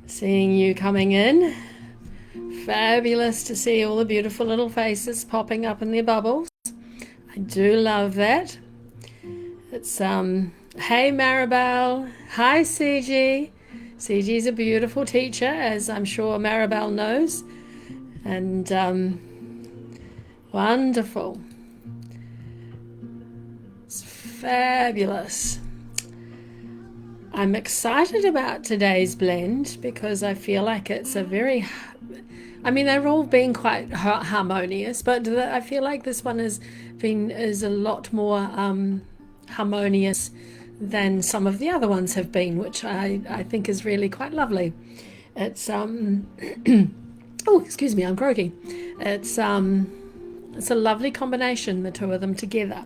Seeing you coming in. Fabulous to see all the beautiful little faces popping up in their bubbles. I do love that. It's hey Maribel. Hi CG. CG is a beautiful teacher, as I'm sure Maribel knows. And wonderful. It's fabulous. I'm excited about today's blend because I feel like it's a very, I mean, they're all being quite harmonious, but I feel like this one is a lot more harmonious than some of the other ones have been, which I think is really quite lovely. It's oh, excuse me, I'm croaky. It's a lovely combination, the two of them together.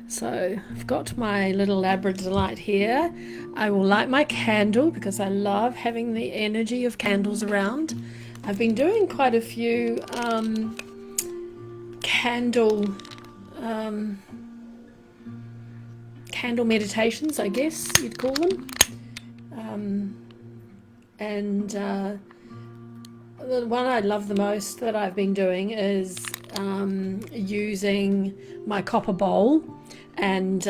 So I've got my little Labradorite here. I will light my candle because I love having the energy of candles around. I've been doing quite a few candle candle meditations, I guess you'd call them. And the one I love the most that I've been doing is using my copper bowl. And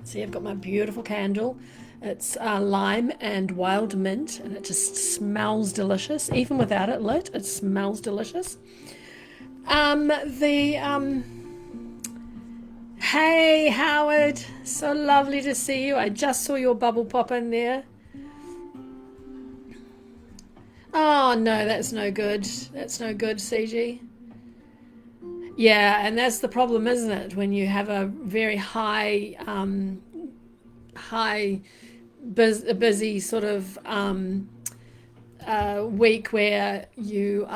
see, I've got my beautiful candle. It's lime and wild mint, and it just smells delicious. Even without it lit, it smells delicious. Hey, Howard. So lovely to see you. I just saw your bubble pop in there. Oh, no, that's no good. That's no good, CG. Yeah, and that's the problem, isn't it? When you have a very high, busy sort of week where you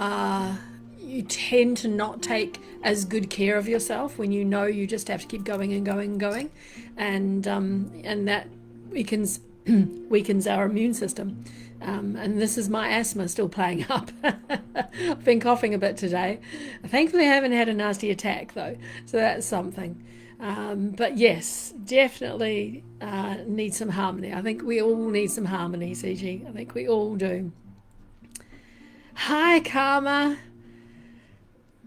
tend to not take as good care of yourself when you know you just have to keep going and going and going, and that weakens weakens our immune system. And this is my asthma still playing up. I've been coughing a bit today. Thankfully, I haven't had a nasty attack though, so that's something. But yes, definitely need some harmony. I think we all need some harmony, CG. I think we all do. Hi, Karma.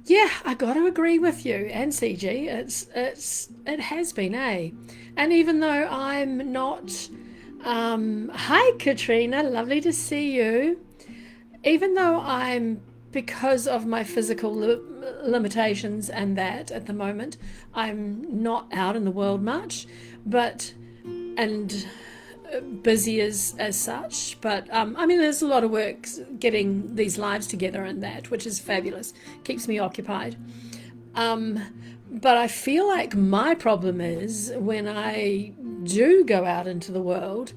Yeah, I got to agree with you and CG. It has been, and even though I'm not, hi Katrina, lovely to see you. Even though I'm, because of my physical limitations and that at the moment, I'm not out in the world much, but and busy as such. But I mean, there's a lot of work getting these lives together and that, which is fabulous. Keeps me occupied. Um, but I feel like my problem is when I do go out into the world,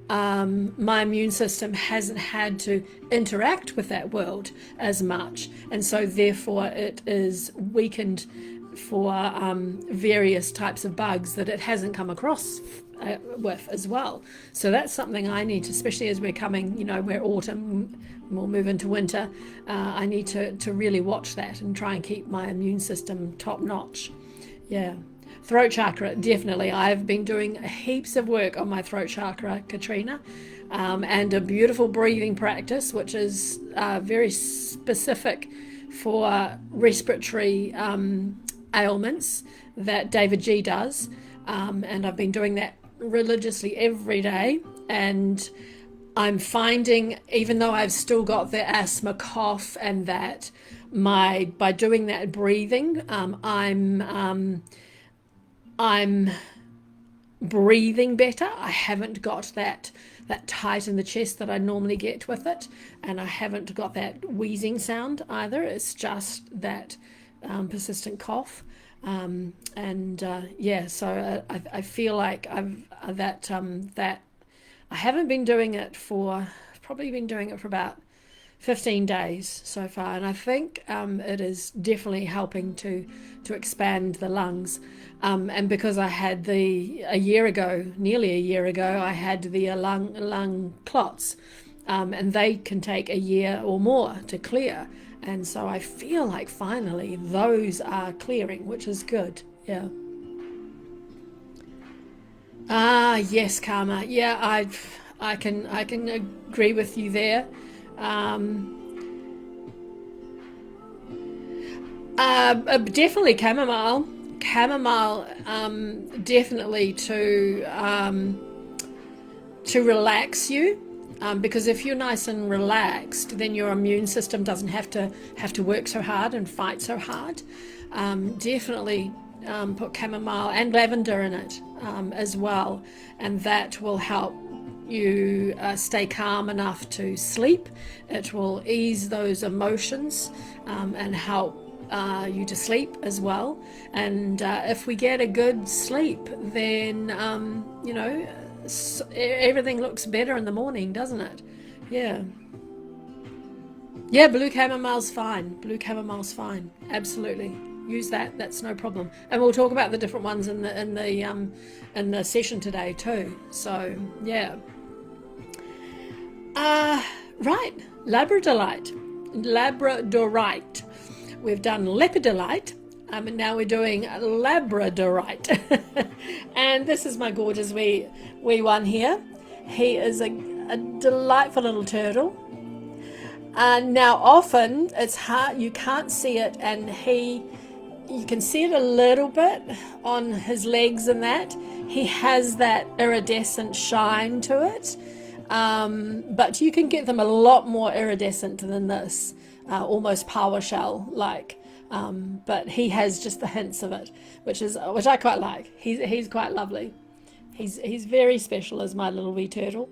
my immune system hasn't had to interact with that world as much, and so therefore it is weakened for various types of bugs that it hasn't come across with as well. So that's something I need to, especially as we're coming, we're autumn, we'll move into winter. I need to really watch that and try and keep my immune system top notch. Yeah. Throat chakra, definitely. I've been doing heaps of work on my throat chakra, Katrina, and a beautiful breathing practice, which is very specific for respiratory ailments that David G does. And I've been doing that religiously every day. And I'm finding, even though I've still got the asthma, cough, and that, by doing that breathing, I'm breathing better. I haven't got that tight in the chest that I normally get with it, and I haven't got that wheezing sound either. It's just that persistent cough, and yeah. So I feel like that I haven't been doing it for, probably been doing it for about 15 days so far, and I think it is definitely helping to expand the lungs. And because I had nearly a year ago, I had the lung clots, and they can take a year or more to clear. And so I feel like finally those are clearing, which is good. Yeah. Ah, yes, Karma. Yeah, I can agree with you there. Um, Definitely chamomile. Chamomile, definitely to relax you. Because if you're nice and relaxed, then your immune system doesn't have to work so hard and fight so hard. Definitely put chamomile and lavender in it as well, and that will help you stay calm enough to sleep. It will ease those emotions and help you to sleep as well. And if we get a good sleep, then everything looks better in the morning, doesn't it? Yeah. Yeah, blue chamomile's fine. Blue chamomile's fine. Absolutely. Use that. That's no problem. And we'll talk about the different ones in the session today too. So yeah. Right. Labradorite. We've done lepidolite. And now we're doing Labradorite. And this is my gorgeous wee one here. He is a delightful little turtle. Now often it's hard, you can't see it, and you can see it a little bit on his legs and that. He has that iridescent shine to it. But you can get them a lot more iridescent than this, almost PowerShell like. But he has just the hints of it, which I quite like. He's quite lovely. He's very special as my little wee turtle.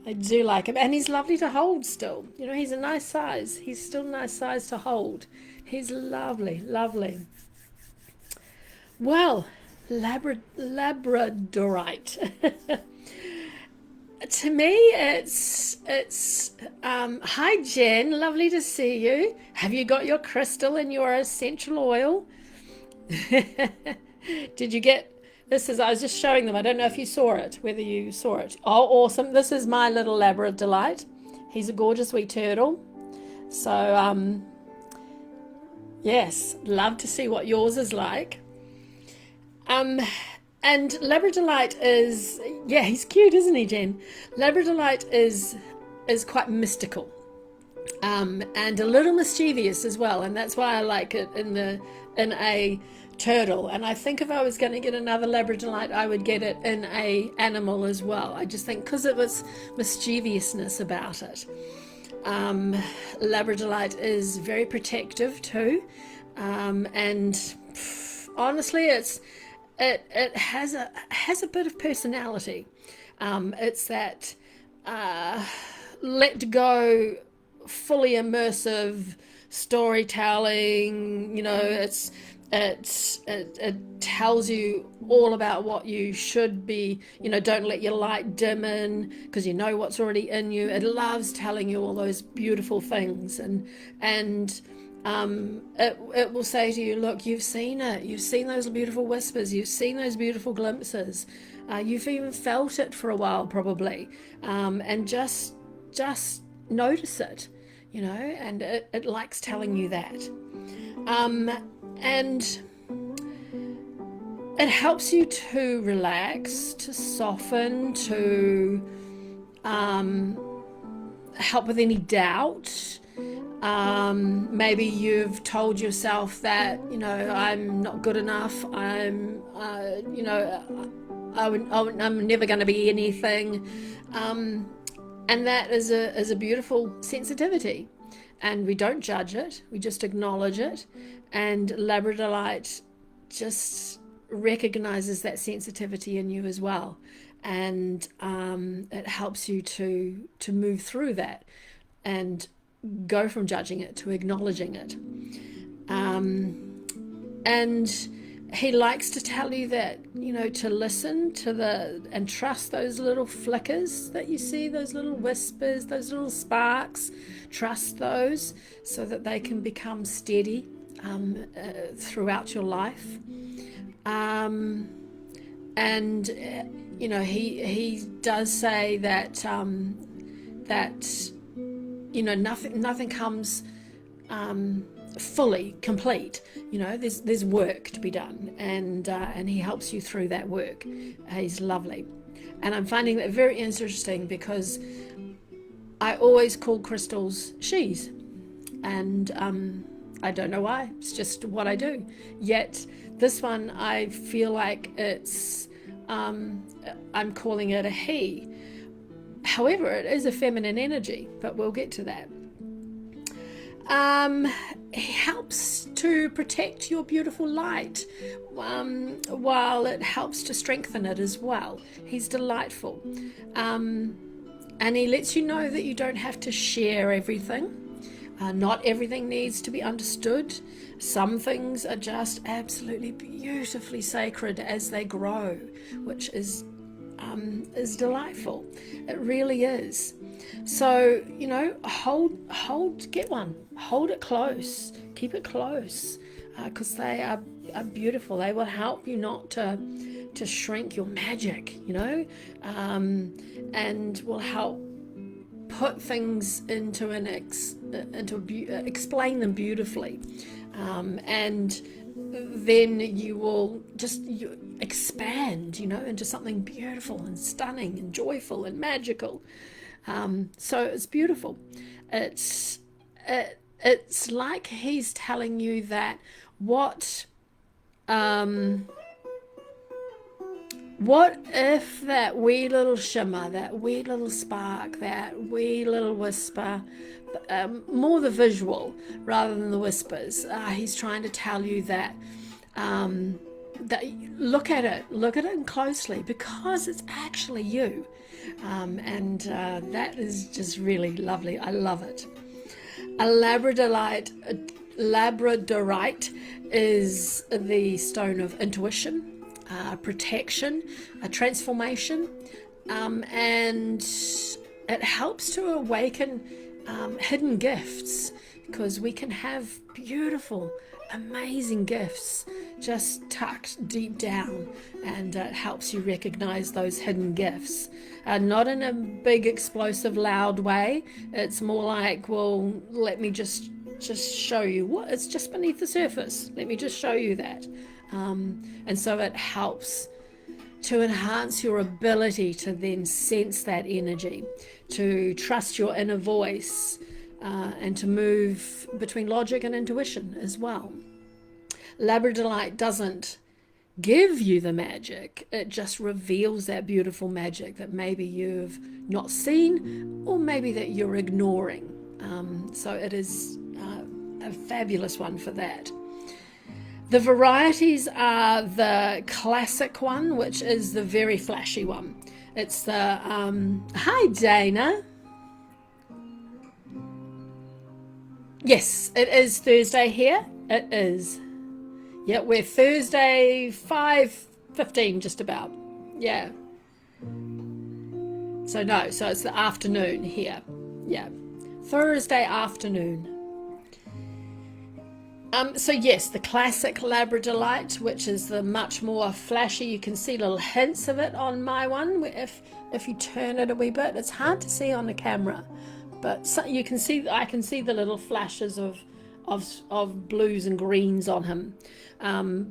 I do like him, and he's lovely to hold still. He's a nice size. He's still a nice size to hold. He's lovely, lovely. Well, Labradorite. To me, it's hi Jen, lovely to see you. Have you got your crystal and your essential oil? Did you get this? I was just showing them. I don't know if you saw it, whether you saw it. Oh, awesome. This is my little Labradorite. He's a gorgeous wee turtle. So, yes, love to see what yours is like. And Labradorite is, yeah, he's cute, isn't he, Jen? Labradorite is quite mystical, and a little mischievous as well, and that's why I like it in a turtle. And I think if I was going to get another Labradorite, I would get it in a animal as well. I just think because it was mischievousness about it. Labradorite is very protective too, and honestly, it has a bit of personality. It's that let go, fully immersive storytelling. It tells you all about what you should be. Don't let your light dim in, because you know what's already in you. It loves telling you all those beautiful things, and it will say to you, look, you've seen it. You've seen those beautiful whispers. You've seen those beautiful glimpses. You've even felt it for a while, probably. And just notice it, and it likes telling you that. And it helps you to relax, to soften, to help with any doubt. Maybe you've told yourself that, I'm not good enough. I'm never going to be anything. And that is a beautiful sensitivity. And we don't judge it. We just acknowledge it. And Labradorite just recognizes that sensitivity in you as well. And it helps you to move through that and go from judging it to acknowledging it. And he likes to tell you that, to listen to and trust those little flickers that you see, those little whispers, those little sparks. Trust those so that they can become steady throughout your life. And he does say that nothing comes fully complete. There's work to be done, and he helps you through that work. He's lovely. And I'm finding that very interesting because I always call crystals she's. And I don't know why. It's just what I do. Yet this one, I feel like it's, I'm calling it a he. However, it is a feminine energy, but we'll get to that. It helps to protect your beautiful light, while it helps to strengthen it as well. He's delightful. And he lets you know that you don't have to share everything. Not everything needs to be understood. Some things are just absolutely beautifully sacred as they grow, which is delightful. It really is. So, get one, hold it close, keep it close, because they are beautiful. They will help you not to shrink your magic, and will help put things into explain them beautifully, and then you will expand, into something beautiful and stunning and joyful and magical. So it's beautiful. It's like he's telling you that what if that wee little shimmer, that wee little spark, that wee little whisper, more the visual rather than the whispers, he's trying to tell you that that look at it closely, because it's actually you, and that is just really lovely. I love it. A Labradorite is the stone of intuition, protection, transformation, and it helps to awaken hidden gifts, because we can have beautiful, amazing gifts just tucked deep down, and it helps you recognize those hidden gifts. Not in a big, explosive, loud way. It's more like, well, let me just show you what it's just beneath the surface. Let me just show you that. And so it helps to enhance your ability to then sense that energy, to trust your inner voice, and to move between logic and intuition as well. Labradorite doesn't give you the magic, it just reveals that beautiful magic that maybe you've not seen, or maybe that you're ignoring. So it is a fabulous one for that. The varieties are the classic one, which is the very flashy one. It's the hi Dana. Yes, it is Thursday here. It is. Yeah, we're Thursday 5:15 just about. Yeah. So it's the afternoon here. Yeah. Thursday afternoon. So yes, the classic Labradorite, which is the much more flashy. You can see little hints of it on my one. If you turn it a wee bit, it's hard to see on the camera, but you can see. I can see the little flashes of blues and greens on him.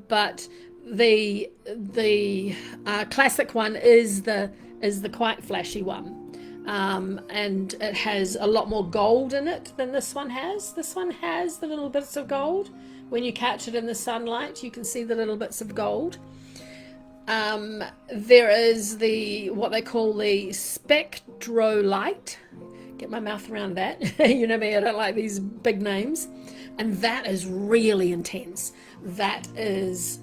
But the classic one is the quite flashy one. And it has a lot more gold in it than this one has. This one has the little bits of gold. When you catch it in the sunlight, you can see the little bits of gold. There is what they call the spectrolite. Get my mouth around that. You know me, I don't like these big names. And that is really intense. That is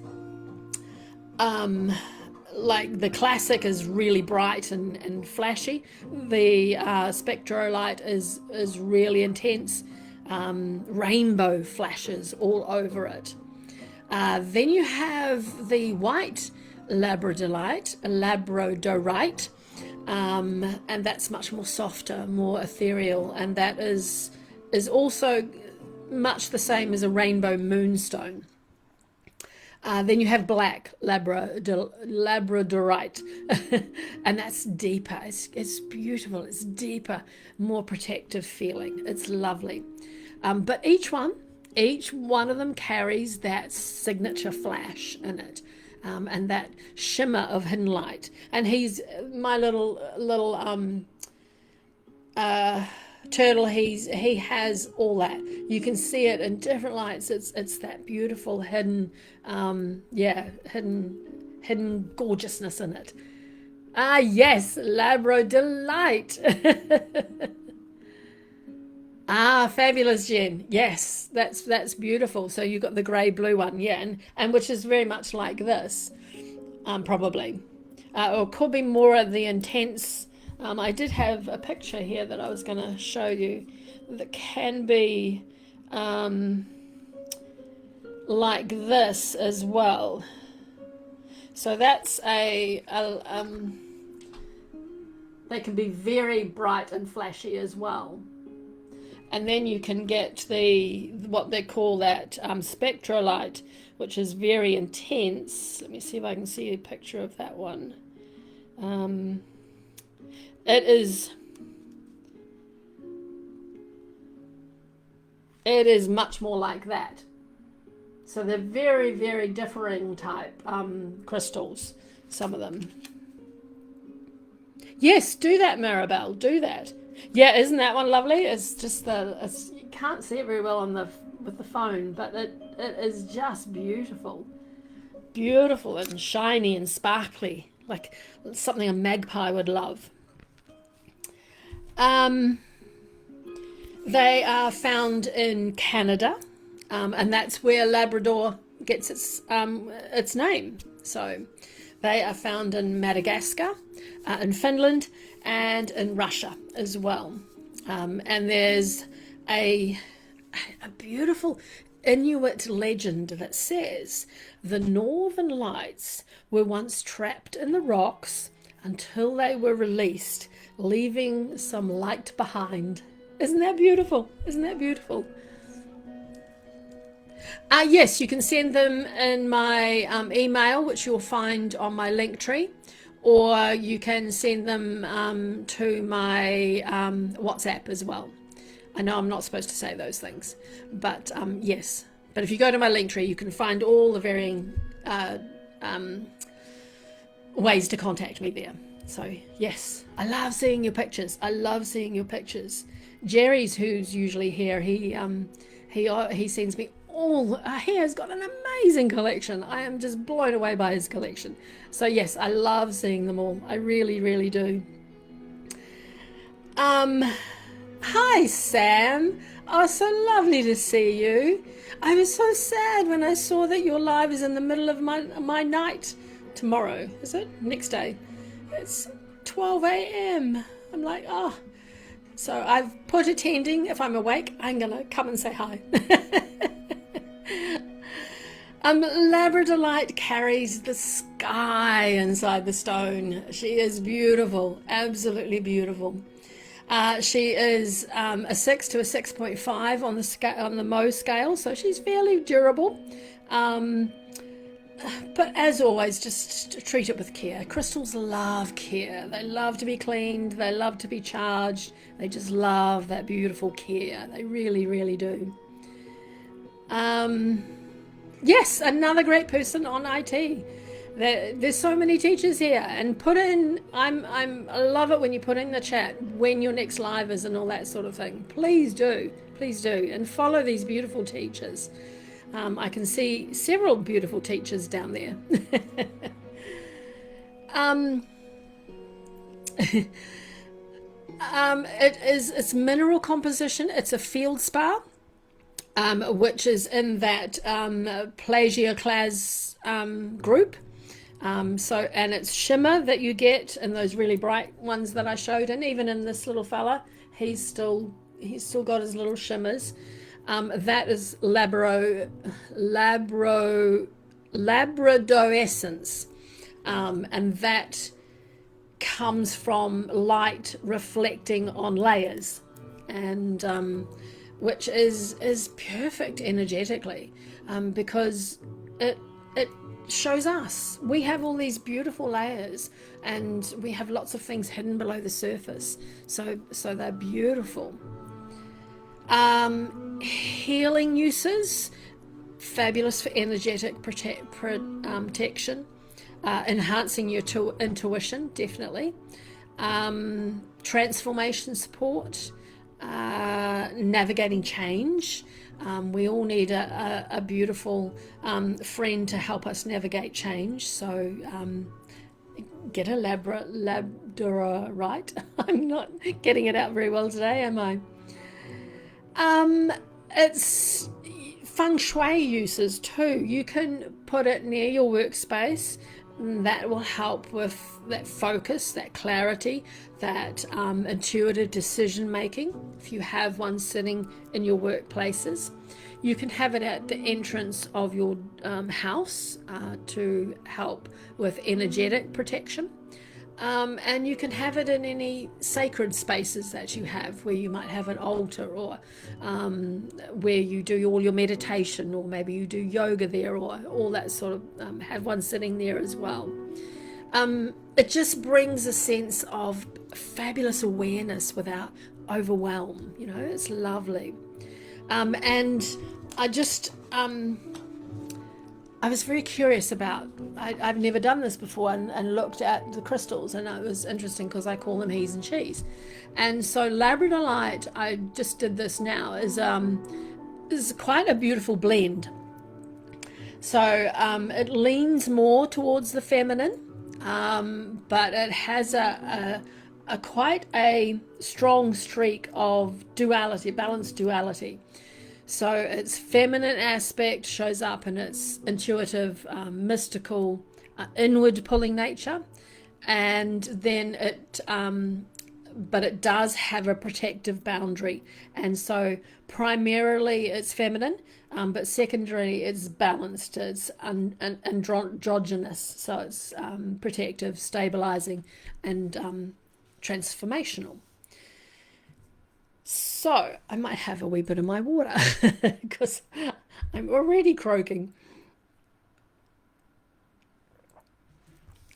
like the classic is really bright and flashy. The spectrolite is really intense, rainbow flashes all over it. Then you have the white labradorite, and that's much more softer, more ethereal, and that is also much the same as a rainbow moonstone. Then you have black labradorite, and that's deeper. It's beautiful. It's deeper, more protective feeling. It's lovely. But each one of them carries that signature flash in it. and that shimmer of hidden light. And he's my little turtle. He has all that. You can see it in different lights. It's that beautiful hidden, hidden gorgeousness in it. Ah, yes, Labradorite. Ah, fabulous, Jen. Yes, that's beautiful. So you got the grey blue one, yeah, and which is very much like this, probably, or could be more of the intense. I did have a picture here that I was going to show you that can be like this as well. So that's they can be very bright and flashy as well. And then you can get what they call that spectrolite, which is very intense. Let me see if I can see a picture of that one. It is much more like that. So they're very, very differing type crystals, some of them. Yes, do that, Maribel. Do that. Yeah, isn't that one lovely? It's just you can't see it very well with the phone, but it is just beautiful, beautiful and shiny and sparkly, like something a magpie would love. They are found in Canada, and that's where Labrador gets its name. So they are found in Madagascar, in Finland, and in Russia as well. And there's a beautiful Inuit legend that says the Northern Lights were once trapped in the rocks until they were released, leaving some light behind. Isn't that beautiful? Isn't that beautiful? Yes, you can send them in my email, which you'll find on my link tree, or you can send them to my WhatsApp as well. I know I'm not supposed to say those things, but yes. But if you go to my link tree, you can find all the varying ways to contact me there. So yes, I love seeing your pictures. I love seeing your pictures. Jerry's, who's usually here, he sends me all. He has got an amazing collection. I am just blown away by his collection. So yes, I love seeing them all. I really, really do. Hi Sam. Oh, so lovely to see you. I was so sad when I saw that your live is in the middle of my night tomorrow. Is it? Next day. It's 12 a.m. I'm like, oh. So I've put attending. If I'm awake, I'm going to come and say hi. Labradorite carries the sky inside the stone. She is beautiful, absolutely beautiful. She is a 6 to a 6.5 on the Mohs scale, so she's fairly durable. But as always, just treat it with care. Crystals love care. They love to be cleaned. They love to be charged. They just love that beautiful care. They really, really do. Yes, another great person on IT. There's so many teachers here, and put in. I love it when you put in the chat when your next live is and all that sort of thing. Please do, and follow these beautiful teachers. I can see several beautiful teachers down there. It's mineral composition. It's a field spar, which is in that plagioclase group. And it's shimmer that you get in those really bright ones that I showed, and even in this little fella, he's still got his little shimmers. That is Labradorescence, and that comes from light reflecting on layers, and which is perfect energetically, because it shows us we have all these beautiful layers, and we have lots of things hidden below the surface. So they're beautiful. Healing uses, fabulous for energetic protection. enhancing your intuition, definitely. Transformation support, navigating change. We all need a beautiful friend to help us navigate change. So get a Labradorite. I'm not getting it out very well today, am I? It's feng shui uses too. You can put it near your workspace. That will help with that focus, that clarity, that intuitive decision making. If you have one sitting in your workplaces, you can have it at the entrance of your house to help with energetic protection. And you can have it in any sacred spaces that you have, where you might have an altar, or where you do all your meditation, or maybe you do yoga there, or all that sort of, have one sitting there as well. It just brings a sense of fabulous awareness without overwhelm. It's lovely. And I was very curious about, I've never done this before, and looked at the crystals, and it was interesting because I call them he's and she's. And so Labradorite, I just did this now, is quite a beautiful blend. So it leans more towards the feminine, but it has a quite a strong streak of duality, balanced duality. So its feminine aspect shows up in its intuitive, mystical, inward pulling nature, and then but it does have a protective boundary. And so primarily it's feminine, but secondarily it's balanced. It's androgynous, so it's protective, stabilizing, and transformational. So I might have a wee bit of my water because I'm already croaking.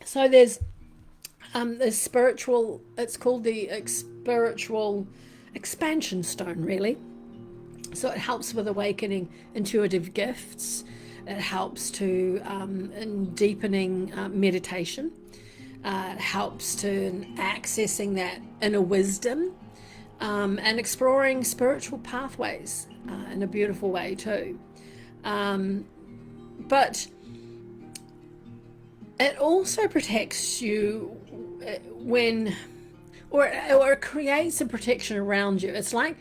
So there's spiritual, it's called the spiritual expansion stone, really. So it helps with awakening intuitive gifts. It helps to in deepening meditation. It helps to accessing that inner wisdom. And exploring spiritual pathways in a beautiful way too. But it also protects you or it creates a protection around you. It's like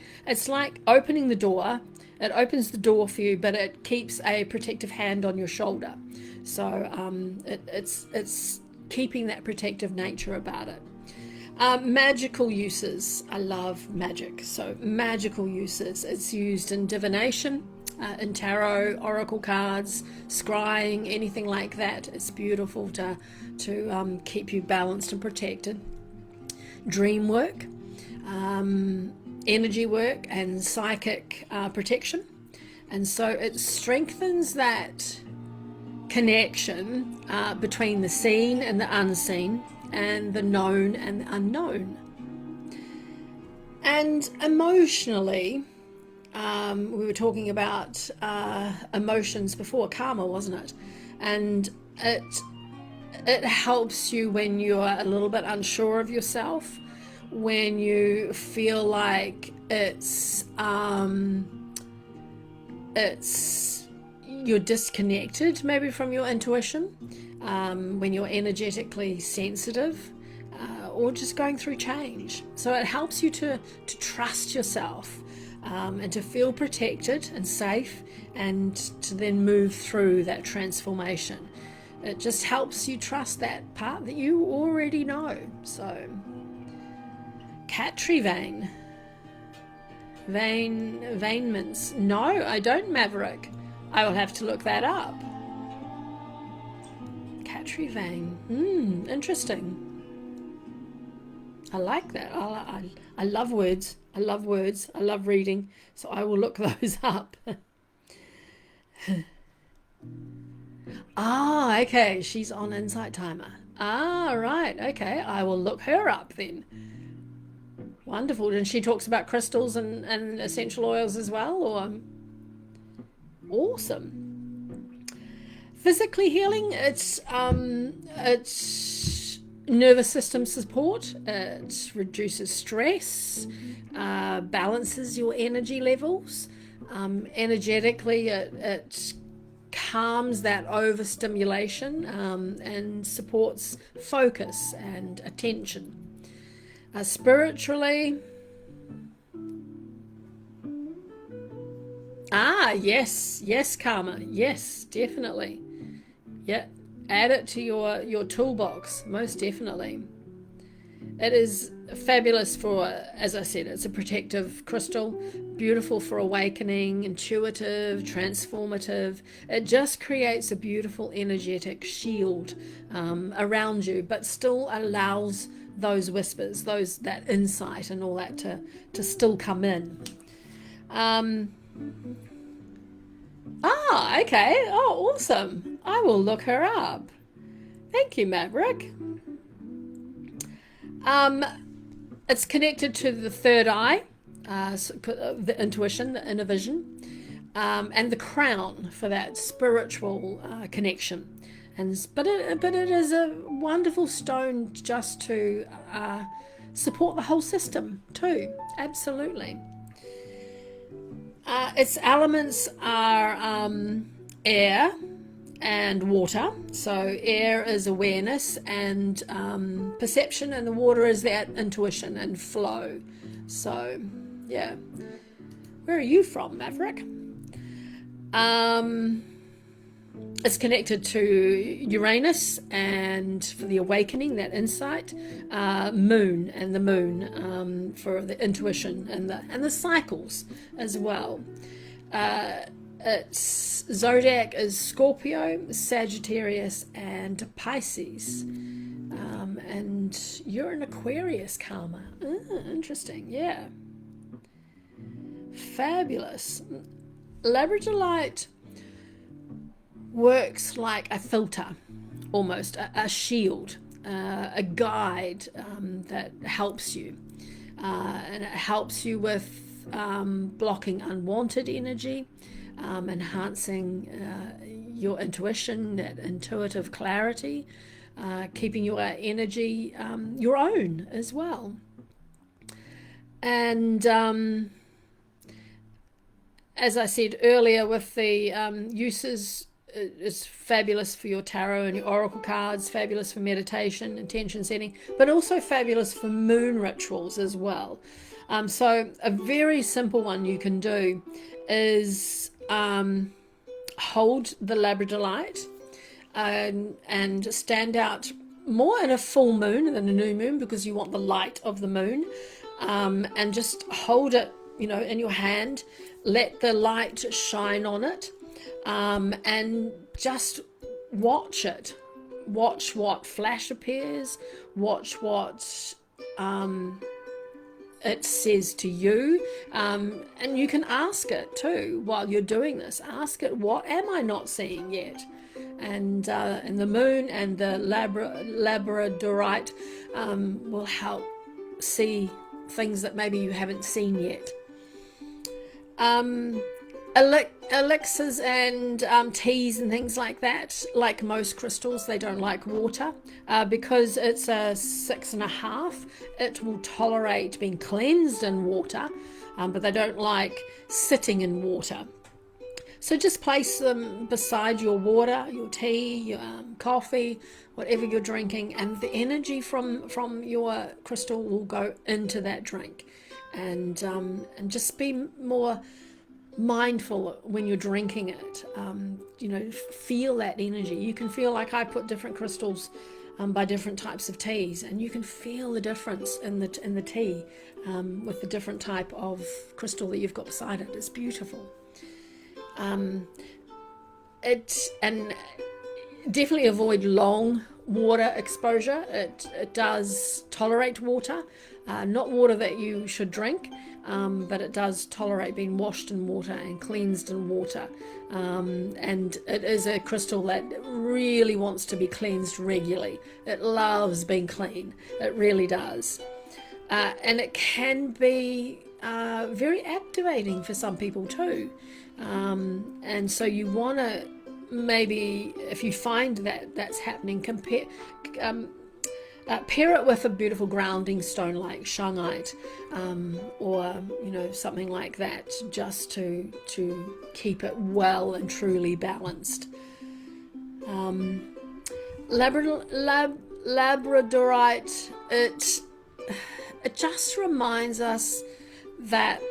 opening the door. It opens the door for you, but it keeps a protective hand on your shoulder. So it's keeping that protective nature about it. Magical uses. I love magic. So magical uses. It's used in divination, in tarot, oracle cards, scrying, anything like that. It's beautiful to keep you balanced and protected. Dream work, energy work, and psychic protection. And so it strengthens that connection between the seen and the unseen, and the known and the unknown. And emotionally, we were talking about emotions before, karma, wasn't it? And it helps you when you're a little bit unsure of yourself, when you feel like you're disconnected maybe from your intuition, when you're energetically sensitive, or just going through change. So it helps you to trust yourself, and to feel protected and safe, and to then move through that transformation. It just helps you trust that part that you already know. So cat tree veinments. No, I don't, Maverick. I will have to look that up. Cat tree vein. Interesting. I like that. I love words. I love words. I love reading. So I will look those up. Okay. She's on Insight Timer. Right. Okay. I will look her up then. Wonderful. And she talks about crystals and essential oils as well, or? Awesome. Physically healing, it's nervous system support. It reduces stress, balances your energy levels. Energetically, it calms that overstimulation, and supports focus and attention. Spiritually, yes, karma, yes, definitely. Yeah, add it to your toolbox, most definitely. It is fabulous for, as I said, it's a protective crystal, beautiful for awakening, intuitive, transformative. It just creates a beautiful energetic shield around you, but still allows those whispers, that insight and all that to still come in. Um, okay. Oh, awesome. I will look her up. Thank you, Maverick. Um, it's connected to the third eye, the intuition, the inner vision, and the crown for that spiritual connection. But it is a wonderful stone just to support the whole system too. Absolutely. Its elements are air and water. So air is awareness and perception, and the water is that intuition and flow. So yeah. Where are you from, Maverick? It's connected to Uranus, and for the awakening, that insight, moon, and the moon for the intuition and the cycles as well. Its zodiac is Scorpio, Sagittarius, and Pisces. And you're an Aquarius, karma. Interesting, yeah. Fabulous. Labradorite works like a filter, almost a shield, a guide that helps you. And it helps you with blocking unwanted energy, enhancing your intuition, that intuitive clarity, keeping your energy your own as well. And as I said earlier, with the uses, it's fabulous for your tarot and your oracle cards, fabulous for meditation, intention setting, but also fabulous for moon rituals as well. So a very simple one you can do is hold the labradorite and stand out more in a full moon than a new moon, because you want the light of the moon, and just hold it, in your hand. Let the light shine on it, and just watch it. Watch what flash appears. Watch what it says to you, and you can ask it too while you're doing this. Ask it, what am I not seeing yet? And the moon and the labradorite will help see things that maybe you haven't seen yet. Elixirs and teas and things like that, like most crystals, they don't like water, because it's a 6.5. It will tolerate being cleansed in water, but they don't like sitting in water. So just place them beside your water, your tea, your coffee, whatever you're drinking, and the energy from your crystal will go into that drink. And just be more mindful when you're drinking it. Feel that energy. You can feel, like I put different crystals by different types of teas, and you can feel the difference in the tea with the different type of crystal that you've got beside it. It's beautiful. And definitely avoid long water exposure. It does tolerate water, not water that you should drink, but it does tolerate being washed in water and cleansed in water. And it is a crystal that really wants to be cleansed regularly. It loves being clean. It really does. And it can be very activating for some people too. And so you want to maybe if you find that that's happening, pair it with a beautiful grounding stone like shungite, or something like that, just to keep it well and truly balanced. Labradorite, it just reminds us that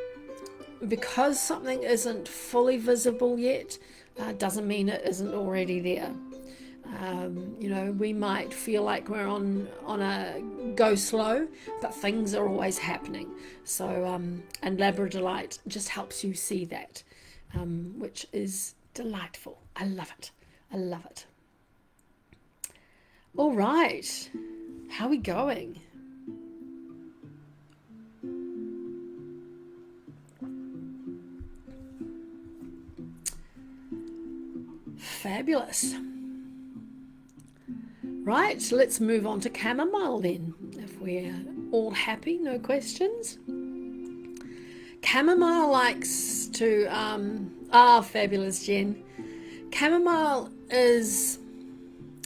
because something isn't fully visible yet, doesn't mean it isn't already there. We might feel like we're on a go slow, but things are always happening. So, and Labradorite just helps you see that, which is delightful. I love it. I love it. All right, how are we going? Fabulous. Right, so let's move on to chamomile then, if we're all happy, no questions. Chamomile likes to, fabulous, Jen. Chamomile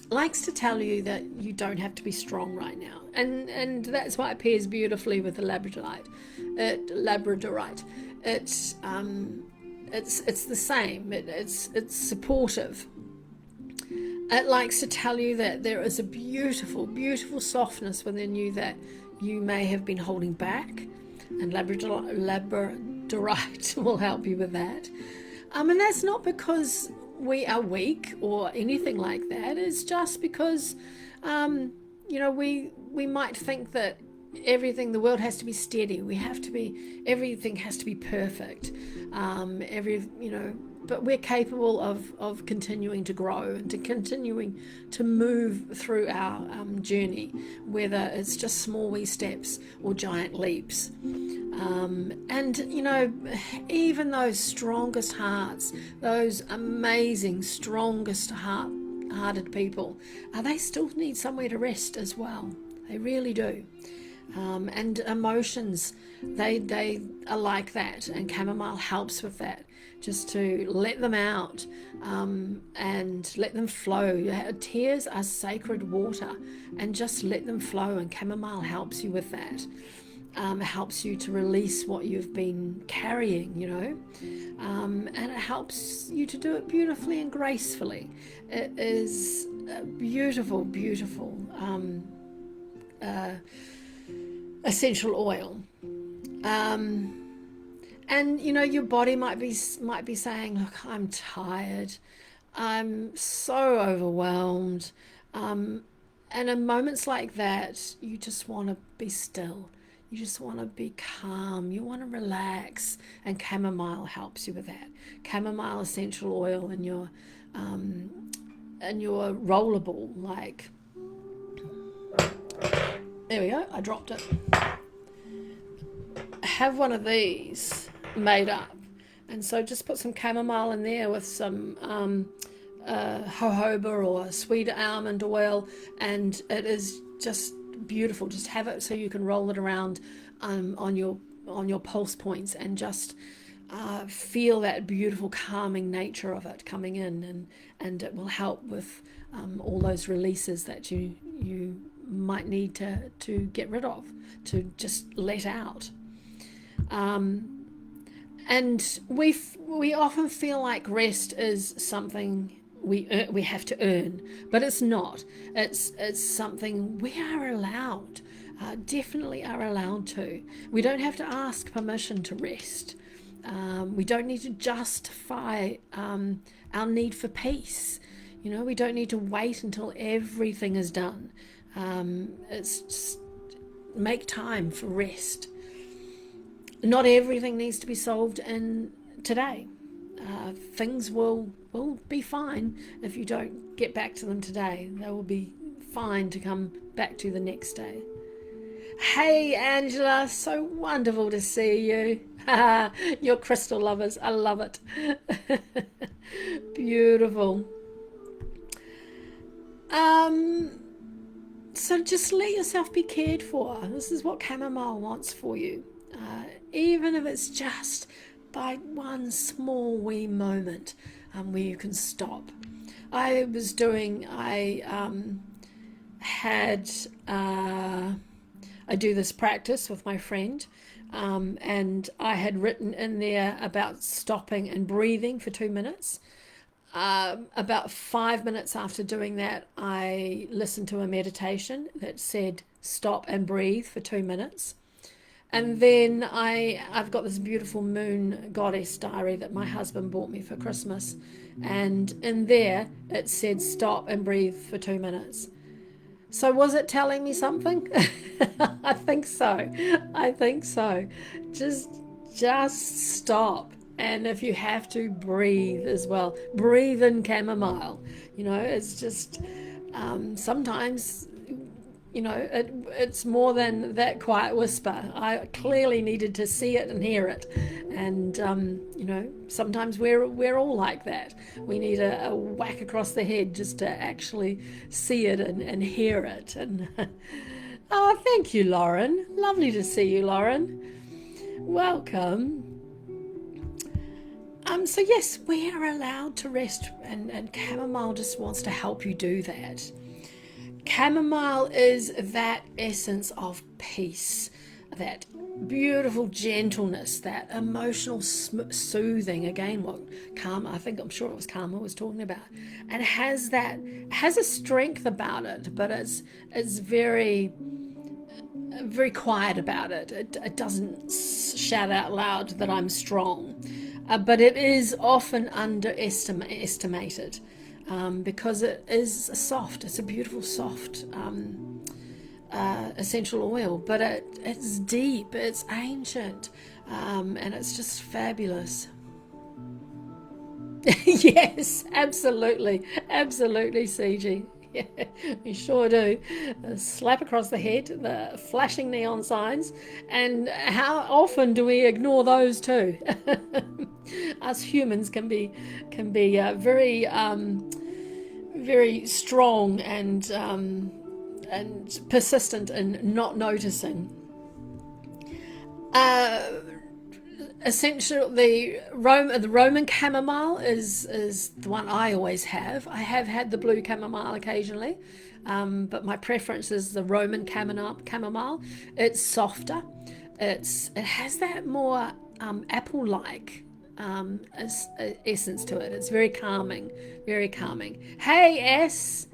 likes to tell you that you don't have to be strong right now, and that's why it pairs beautifully with the Labradorite. It's the same. It's supportive. It likes to tell you that there is a beautiful, beautiful softness within you that you may have been holding back, and Labradorite will help you with that. And that's not because we are weak or anything like that. It's just because, we might think that the world has to be steady. Everything has to be perfect. But we're capable of continuing to grow and to continuing to move through our journey, whether it's just small wee steps or giant leaps. Even those strongest hearts, those amazing, strongest hearted people, they still need somewhere to rest as well. They really do. And emotions, they are like that, and chamomile helps with that, just to let them out, and let them flow. Tears are sacred water, and just let them flow, and chamomile helps you with that. Helps you to release what you've been carrying, and it helps you to do it beautifully and gracefully. It is a beautiful, beautiful essential oil. And your body might be saying, look, I'm tired, I'm so overwhelmed, and in moments like that, you just want to be still, you just want to be calm, you want to relax, and chamomile helps you with that. Chamomile essential oil in your rollerball, like, there we go, I dropped it. Have one of these made up, and so just put some chamomile in there with some jojoba or sweet almond oil, and it is just beautiful. Just have it so you can roll it around on your pulse points, and just feel that beautiful calming nature of it coming in, and it will help with all those releases that you might need to get rid of, to just let out. And we often feel like rest is something we have to earn, but it's not. It's something we are allowed, definitely are allowed to. We don't have to ask permission to rest. We don't need to justify our need for peace. We don't need to wait until everything is done. It's just make time for rest. Not everything needs to be solved in today. Things will be fine if you don't get back to them today. They will be fine to come back to the next day. Hey Angela, so wonderful to see you. You're crystal lovers, I love it. Beautiful. So just let yourself be cared for. This is what chamomile wants for you. Even if it's just by one small wee moment where you can stop had I do this practice with my friend, and I had written in there about stopping and breathing for 2 minutes. About 5 minutes after doing that, I listened to a meditation that said stop and breathe for 2 minutes. And then I've got this beautiful moon goddess diary that my husband bought me for Christmas. And in there, it said stop and breathe for 2 minutes. So was it telling me something? I think so. I think so. Just just stop. And if you have to, breathe as well. Breathe in chamomile. It's just sometimes it's more than that quiet whisper. I clearly needed to see it and hear it, and sometimes we're all like that. We need a whack across the head just to actually see it and hear it. And oh, thank you, Lauren. Lovely to see you, Lauren. Welcome. So yes, we are allowed to rest, and chamomile just wants to help you do that. Chamomile is that essence of peace, that beautiful gentleness, that emotional soothing. Again, what Karma, I'm sure it was Karma was talking about, and has a strength about it, but it's very, very quiet about it. It doesn't shout out loud that I'm strong, but it is often underestimated. Because it is soft. It's a beautiful soft essential oil, but it's deep, it's ancient, and it's just fabulous. Yes, absolutely, CG. Yeah, you sure do. A slap across the head, the flashing neon signs, and how often do we ignore those too? Us humans can be very very strong and persistent in not noticing. Essentially, the Roman chamomile is the one I always have. I have had the blue chamomile occasionally, but my preference is the Roman chamomile. It's softer. It has that more apple-like essence to it. It's very calming, very calming. Hey S,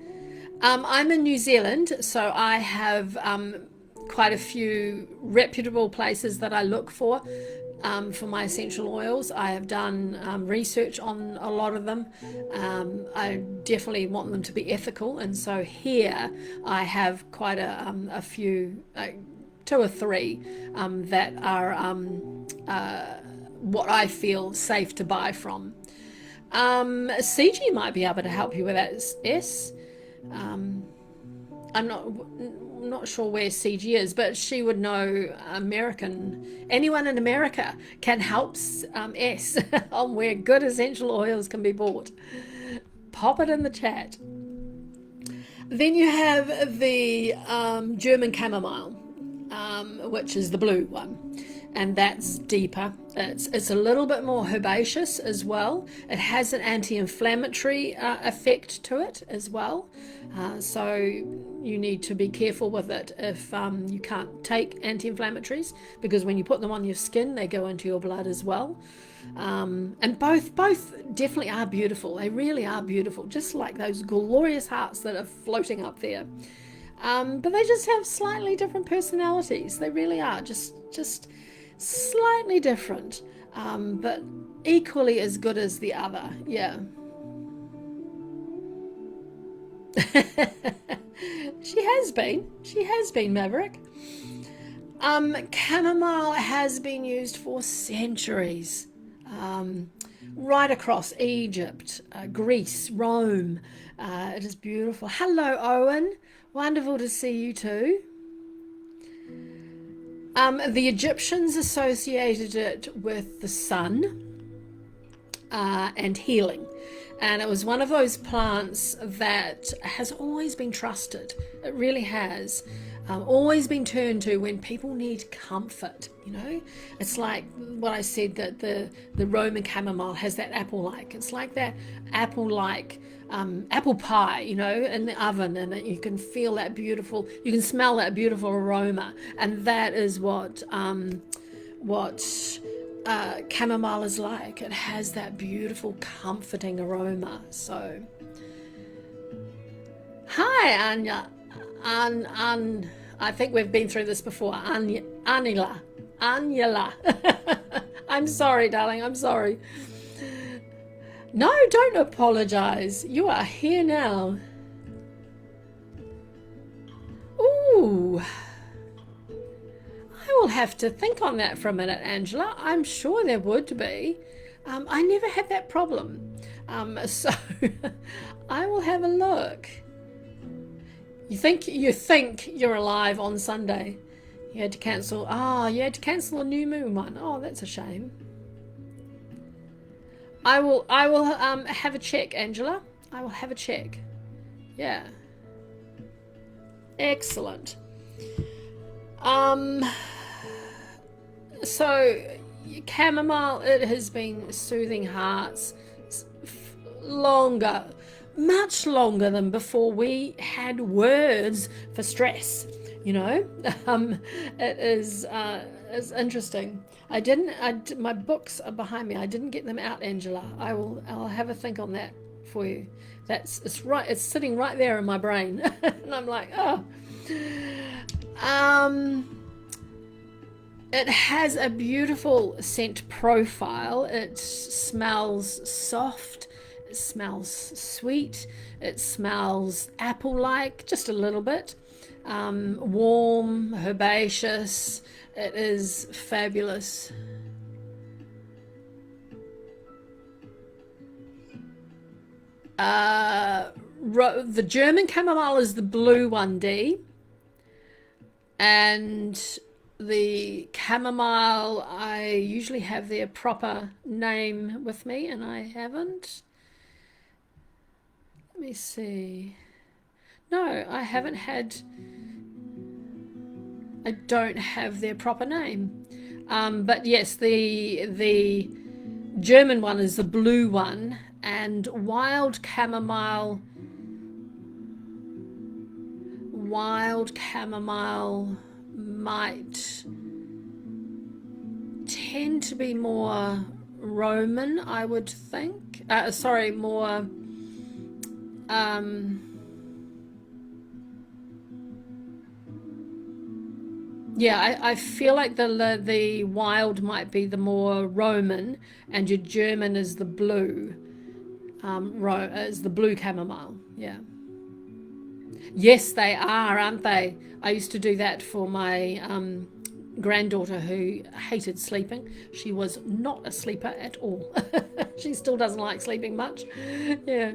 I'm in New Zealand, so I have quite a few reputable places that I look for my essential oils. I have done research on a lot of them. I definitely want them to be ethical, and so here I have quite a few, 2 or 3 that are what I feel safe to buy from. CG might be able to help you with that. I'm not sure where CG is, but she would know anyone in America can help S on where good essential oils can be bought. Pop it in the chat. Then you have the German chamomile, which is the blue one. And that's deeper. It's a little bit more herbaceous as well. It has an anti-inflammatory effect to it as well. So you need to be careful with it if you can't take anti-inflammatories, because when you put them on your skin, they go into your blood as well. And both definitely are beautiful. They really are beautiful, just like those glorious hearts that are floating up there. But they just have slightly different personalities. They really are just slightly different, but equally as good as the other. Yeah. She has been Maverick. Chamomile has been used for centuries, right across Egypt, Greece, Rome. It is beautiful. Hello, Owen. Wonderful to see you too. The Egyptians associated it with the sun and healing. And it was one of those plants that has always been trusted. It really has. always been turned to when people need comfort. It's like what I said, that the Roman chamomile has that apple-like. It's like that apple-like apple pie, in the oven, and you can feel that beautiful, you can smell that beautiful aroma, and that is what chamomile is like. It has that beautiful, comforting aroma. So, hi, Anya. I think we've been through this before. Anila. I'm sorry, darling. I'm sorry. No, don't apologize. You are here now. Ooh. I will have to think on that for a minute, Angela. I'm sure there would be. I never had that problem. So I will have a look. You think you're alive on Sunday. You had to cancel. You had to cancel a new moon one. Oh, that's a shame. I will have a check, Angela. I will have a check. Yeah. Excellent. So chamomile, it has been soothing hearts much longer than before we had words for stress. It is it's interesting. My books are behind me. I didn't get them out, Angela. I'll have a think on that for you. It's right. It's sitting right there in my brain, and I'm like, oh. It has a beautiful scent profile. It smells soft. It smells sweet. It smells apple-like, just a little bit. Warm, herbaceous. It is fabulous. The German chamomile is the blue one, D. And the chamomile, I usually have their proper name with me, and I haven't. Let me see. No, I haven't had. I don't have their proper name. But yes, the German one is the blue one, and wild chamomile might tend to be more Roman, I would think. More I feel like the wild might be the more Roman, and your German is the blue. Is the blue chamomile. Yeah. Yes, they are, aren't they? I used to do that for my granddaughter who hated sleeping. She was not a sleeper at all. She still doesn't like sleeping much. Yeah.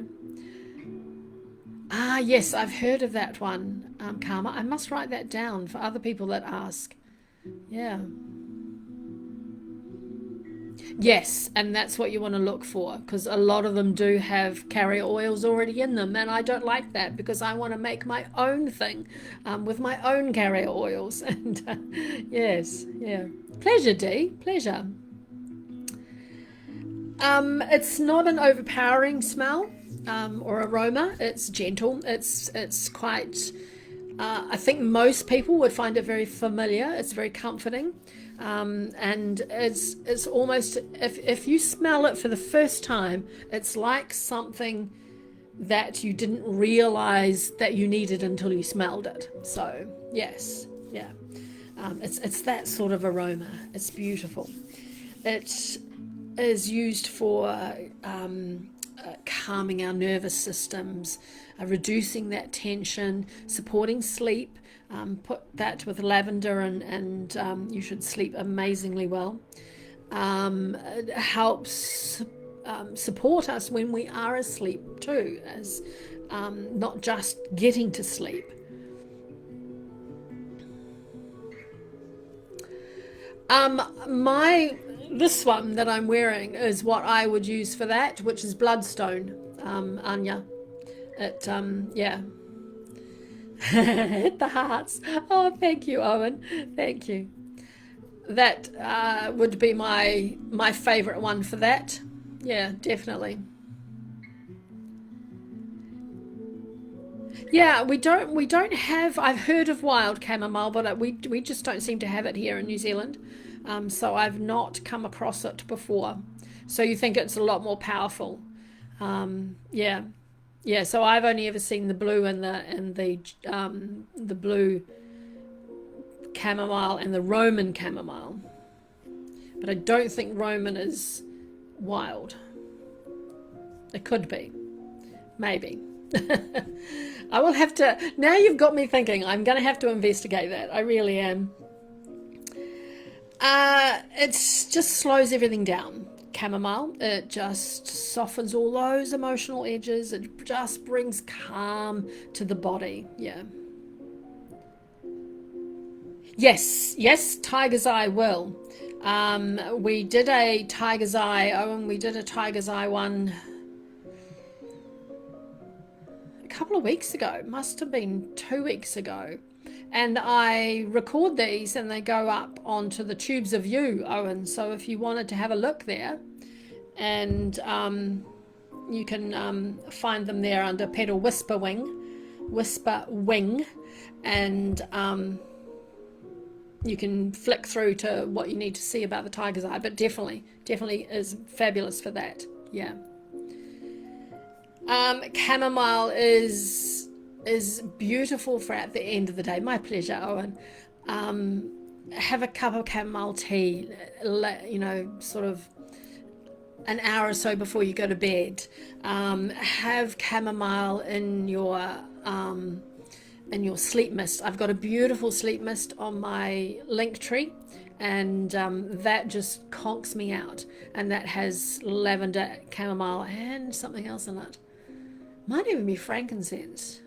Yes, I've heard of that one, Karma. I must write that down for other people that ask. Yeah. Yes, and that's what you want to look for, because a lot of them do have carrier oils already in them, and I don't like that because I want to make my own thing with my own carrier oils. And yes, yeah. Pleasure, Dee. Pleasure. It's not an overpowering smell or aroma. It's gentle. It's quite. I think most people would find it very familiar. It's very comforting. And it's almost, if you smell it for the first time, it's like something that you didn't realize that you needed until you smelled it. So yes, yeah, it's that sort of aroma. It's beautiful. It is used for calming our nervous systems, reducing that tension, supporting sleep. Put that with lavender and you should sleep amazingly well. It helps support us when we are asleep too, as not just getting to sleep. This one that I'm wearing is what I would use for that, which is bloodstone, Anya. Hit the hearts. Oh, thank you, Owen. Thank you. That would be my favourite one for that. Yeah, definitely. Yeah, we don't have. I've heard of wild chamomile, but we just don't seem to have it here in New Zealand. So I've not come across it before. So you think it's a lot more powerful? Yeah, yeah. So I've only ever seen the blue and the blue chamomile and the Roman chamomile, but I don't think Roman is wild. It could be, maybe. I will have to. Now you've got me thinking. I'm going to have to investigate that. I really am. It just slows everything down. Chamomile. It just softens all those emotional edges. It just brings calm to the body. Yeah. Yes, yes, Tiger's Eye will. We did a Tiger's Eye. Oh, and we did a Tiger's Eye one a couple of weeks ago. Must have been 2 weeks ago. And I record these and they go up onto the Tubes of You, Owen. So if you wanted to have a look there, and you can find them there under Pedal Whisper Wing, and you can flick through to what you need to see about the Tiger's Eye. But definitely is fabulous for that. Yeah. Chamomile is beautiful for at the end of the day. My pleasure, Owen. Have a cup of chamomile tea, sort of an hour or so before you go to bed. Have chamomile in your sleep mist. I've got a beautiful sleep mist on my link tree, and that just conks me out. And that has lavender, chamomile, and something else in it. Might even be frankincense.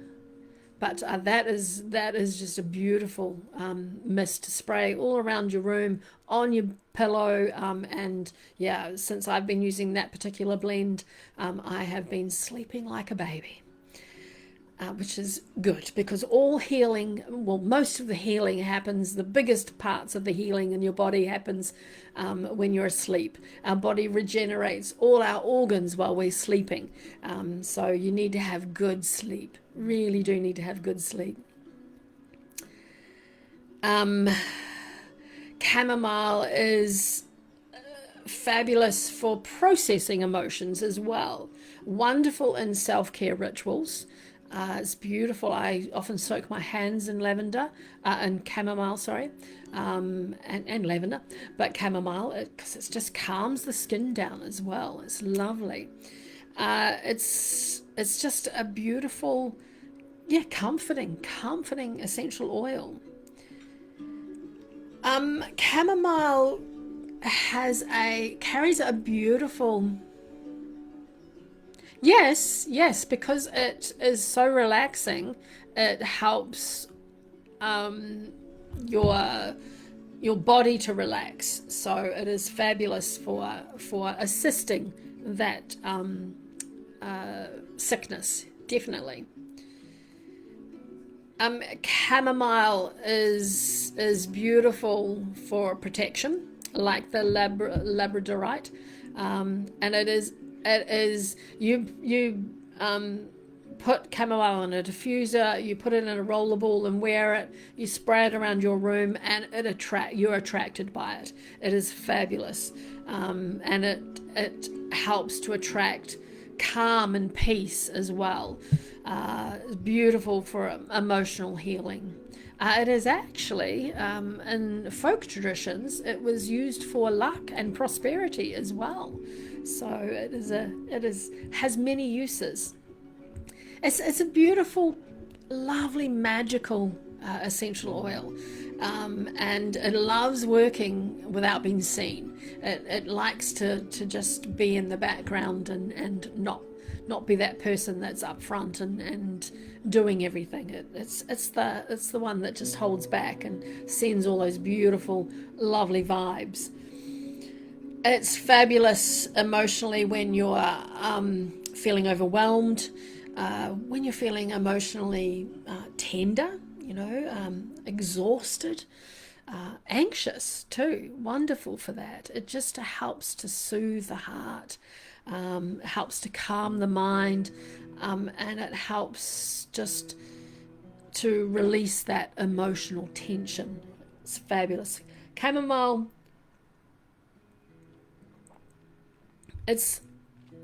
But that is just a beautiful mist to spray all around your room, on your pillow, and yeah, since I've been using that particular blend, I have been sleeping like a baby, which is good because all healing, well, most of the healing happens, the biggest parts of the healing in your body happens when you're asleep. Our body regenerates all our organs while we're sleeping, so you need to have good sleep. Really do need to have good sleep. Chamomile is fabulous for processing emotions as well. Wonderful in self-care rituals. It's beautiful. I often soak my hands in lavender, and chamomile, sorry, and lavender, but chamomile, because it just calms the skin down as well. It's lovely. It's just a beautiful, yeah, comforting essential oil. Chamomile carries a beautiful. Yes, because it is so relaxing. It helps your body to relax. So it is fabulous for assisting that sickness. Definitely. Chamomile is beautiful for protection, like the Labradorite, and it is you put chamomile in a diffuser, you put it in a roller ball and wear it, you spray it around your room, and you're attracted by it. It is fabulous, and it helps to attract calm and peace as well. It's beautiful for emotional healing. It is actually, in folk traditions, it was used for luck and prosperity as well. So has many uses. It's a beautiful, lovely, magical essential oil, and it loves working without being seen. It likes to just be in the background and not be that person that's up front and doing everything. It's the one that just holds back and sends all those beautiful, lovely vibes. It's fabulous emotionally when you're feeling overwhelmed. when you're feeling emotionally tender, exhausted, anxious too. Wonderful for that. It just helps to soothe the heart, helps to calm the mind, and it helps just to release that emotional tension. It's fabulous. Chamomile, it's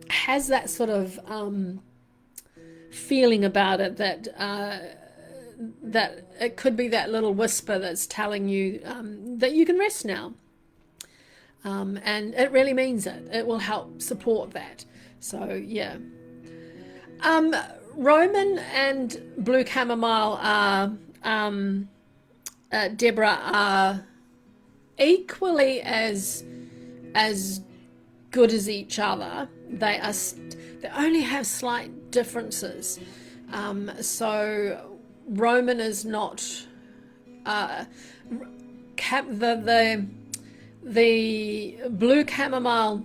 has that sort of feeling about it that it could be that little whisper that's telling you that you can rest now. And it really means it. It will help support that. So, yeah. Roman and blue chamomile are, Deborah, are equally as good as each other. They only have slight differences. So Roman is not the blue chamomile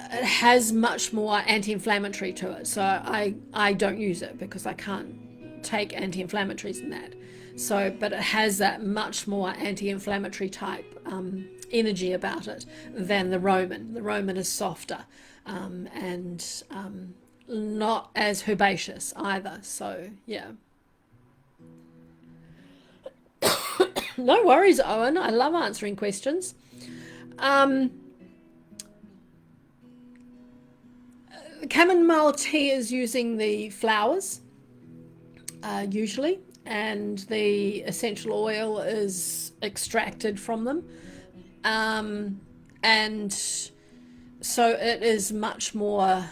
it has much more anti-inflammatory to it. So I don't use it because I can't take anti-inflammatories in that. So, but it has that much more anti-inflammatory type energy about it than the Roman. The Roman is softer and not as herbaceous either. So, yeah. No worries, Owen. I love answering questions. Chamomile tea is using the flowers, usually, and the essential oil is extracted from them. And so it is much more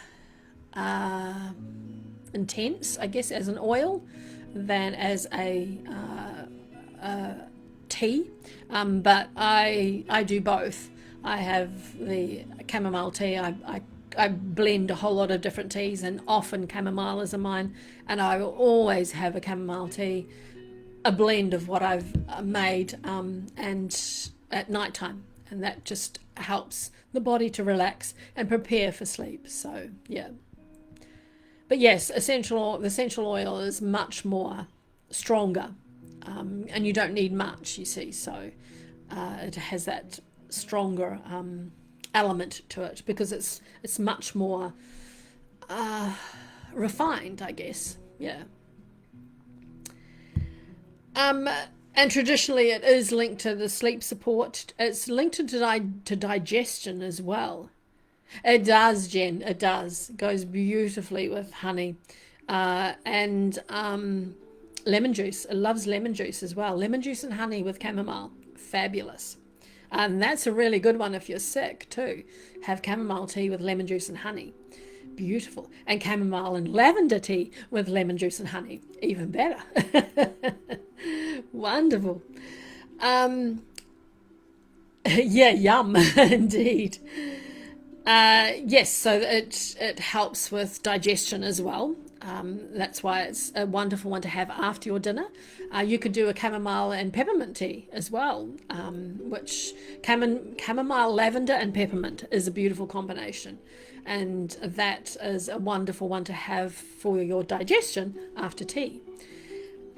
intense, I guess, as an oil than as a tea. But I do both. I have the chamomile tea. I blend a whole lot of different teas, and often chamomile is mine, and I will always have a chamomile tea, a blend of what I've made, and at night time, and that just helps the body to relax and prepare for sleep. So yeah, but yes, the essential oil is much more stronger, and you don't need much, you see, so it has that stronger element to it because it's much more refined, I guess. Yeah. And traditionally it is linked to the sleep support. It's linked to digestion as well. It does, Jen. It does. It goes beautifully with honey and lemon juice. It loves lemon juice as well. Lemon juice and honey with chamomile. Fabulous. And that's a really good one if you're sick too. Have chamomile tea with lemon juice and honey. Beautiful. And chamomile and lavender tea with lemon juice and honey. Even better. Wonderful. Yeah, yum, indeed. Yes, so it helps with digestion as well. That's why it's a wonderful one to have after your dinner. You could do a chamomile and peppermint tea as well, which chamomile, lavender and peppermint is a beautiful combination. And that is a wonderful one to have for your digestion after tea.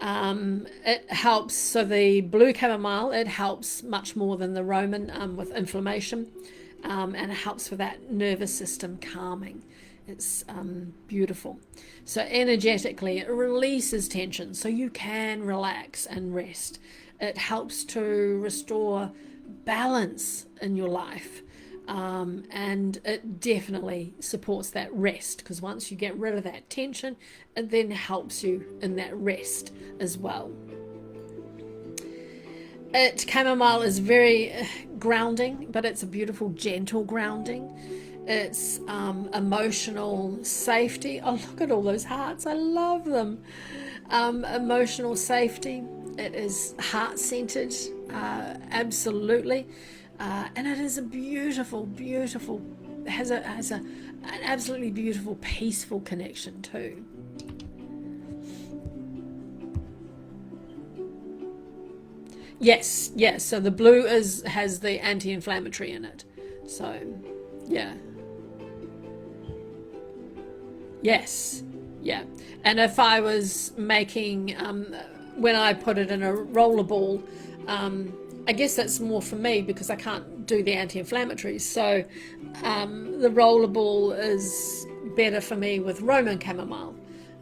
It helps, so the blue chamomile, it helps much more than the Roman with inflammation, and it helps with that nervous system calming. It's beautiful. So energetically, it releases tension so you can relax and rest. It helps to restore balance in your life. And it definitely supports that rest, because once you get rid of that tension, it then helps you in that rest as well. Chamomile is very grounding, but it's a beautiful, gentle grounding. It's emotional safety. Oh, look at all those hearts. I love them. Emotional safety. It is heart-centered, absolutely. And it is a beautiful, has an absolutely beautiful, peaceful connection too. Yes. So the blue has the anti-inflammatory in it. So, yeah. Yes, yeah. And if I was making, when I put it in a rollerball, I guess that's more for me because I can't do the anti-inflammatories. So the rollerball is better for me with Roman chamomile,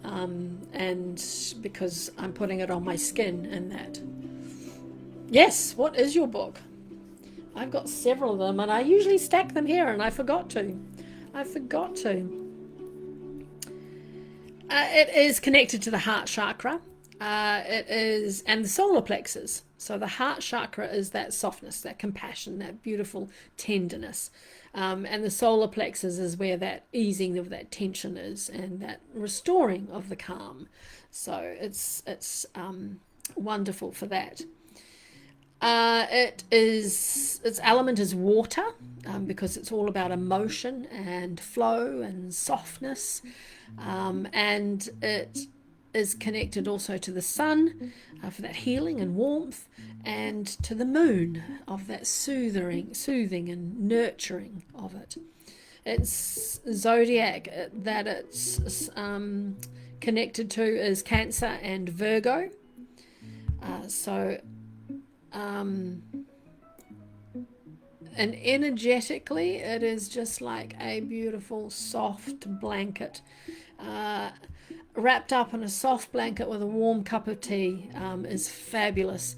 and because I'm putting it on my skin and that. Yes, what is your book? I've got several of them, and I usually stack them here, and I forgot to. I forgot to. It is connected to the heart chakra. It is, and the solar plexus. So the heart chakra is that softness, that compassion, that beautiful tenderness. And the solar plexus is where that easing of that tension is and that restoring of the calm. So it's wonderful for that. Its element is water, because it's all about emotion and flow and softness, and it is connected also to the sun, for that healing and warmth, and to the moon of that soothing and nurturing of it. Its zodiac that it's connected to is Cancer and Virgo. And energetically, it is just like a beautiful soft blanket, wrapped up in a soft blanket with a warm cup of tea, is fabulous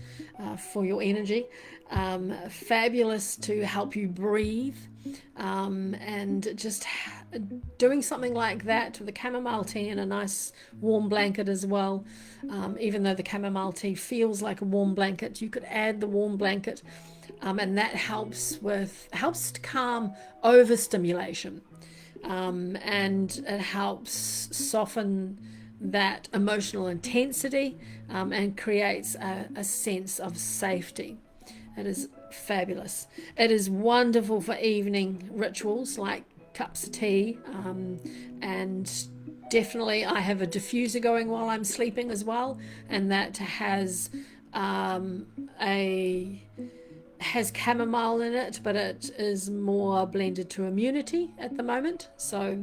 for your energy, fabulous to help you breathe, and just doing something like that with a chamomile tea and a nice warm blanket as well. Even though the chamomile tea feels like a warm blanket, you could add the warm blanket, and that helps to calm overstimulation, and it helps soften that emotional intensity, and creates a sense of safety. It is fabulous. It is wonderful for evening rituals like cups of tea, and definitely I have a diffuser going while I'm sleeping as well, and that has chamomile in it, but it is more blended to immunity at the moment. So,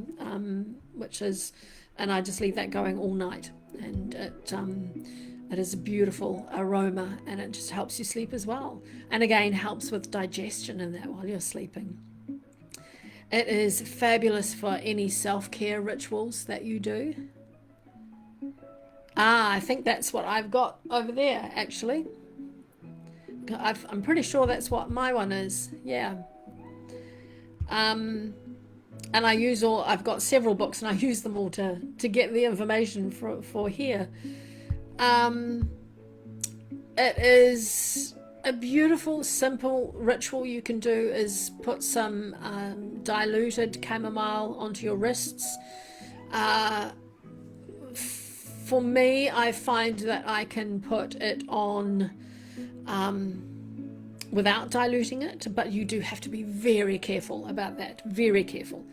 and I just leave that going all night, and it is a beautiful aroma, and it just helps you sleep as well. And again, helps with digestion and that while you're sleeping. It is fabulous for any self-care rituals that you do. I think that's what I've got over there, actually. I'm pretty sure that's what my one is. Yeah. And I've got several books, and I use them all to get the information for here. It is a beautiful, simple ritual you can do is put some diluted chamomile onto your wrists. For me, I find that I can put it on without diluting it, but you do have to be very careful about that, very careful.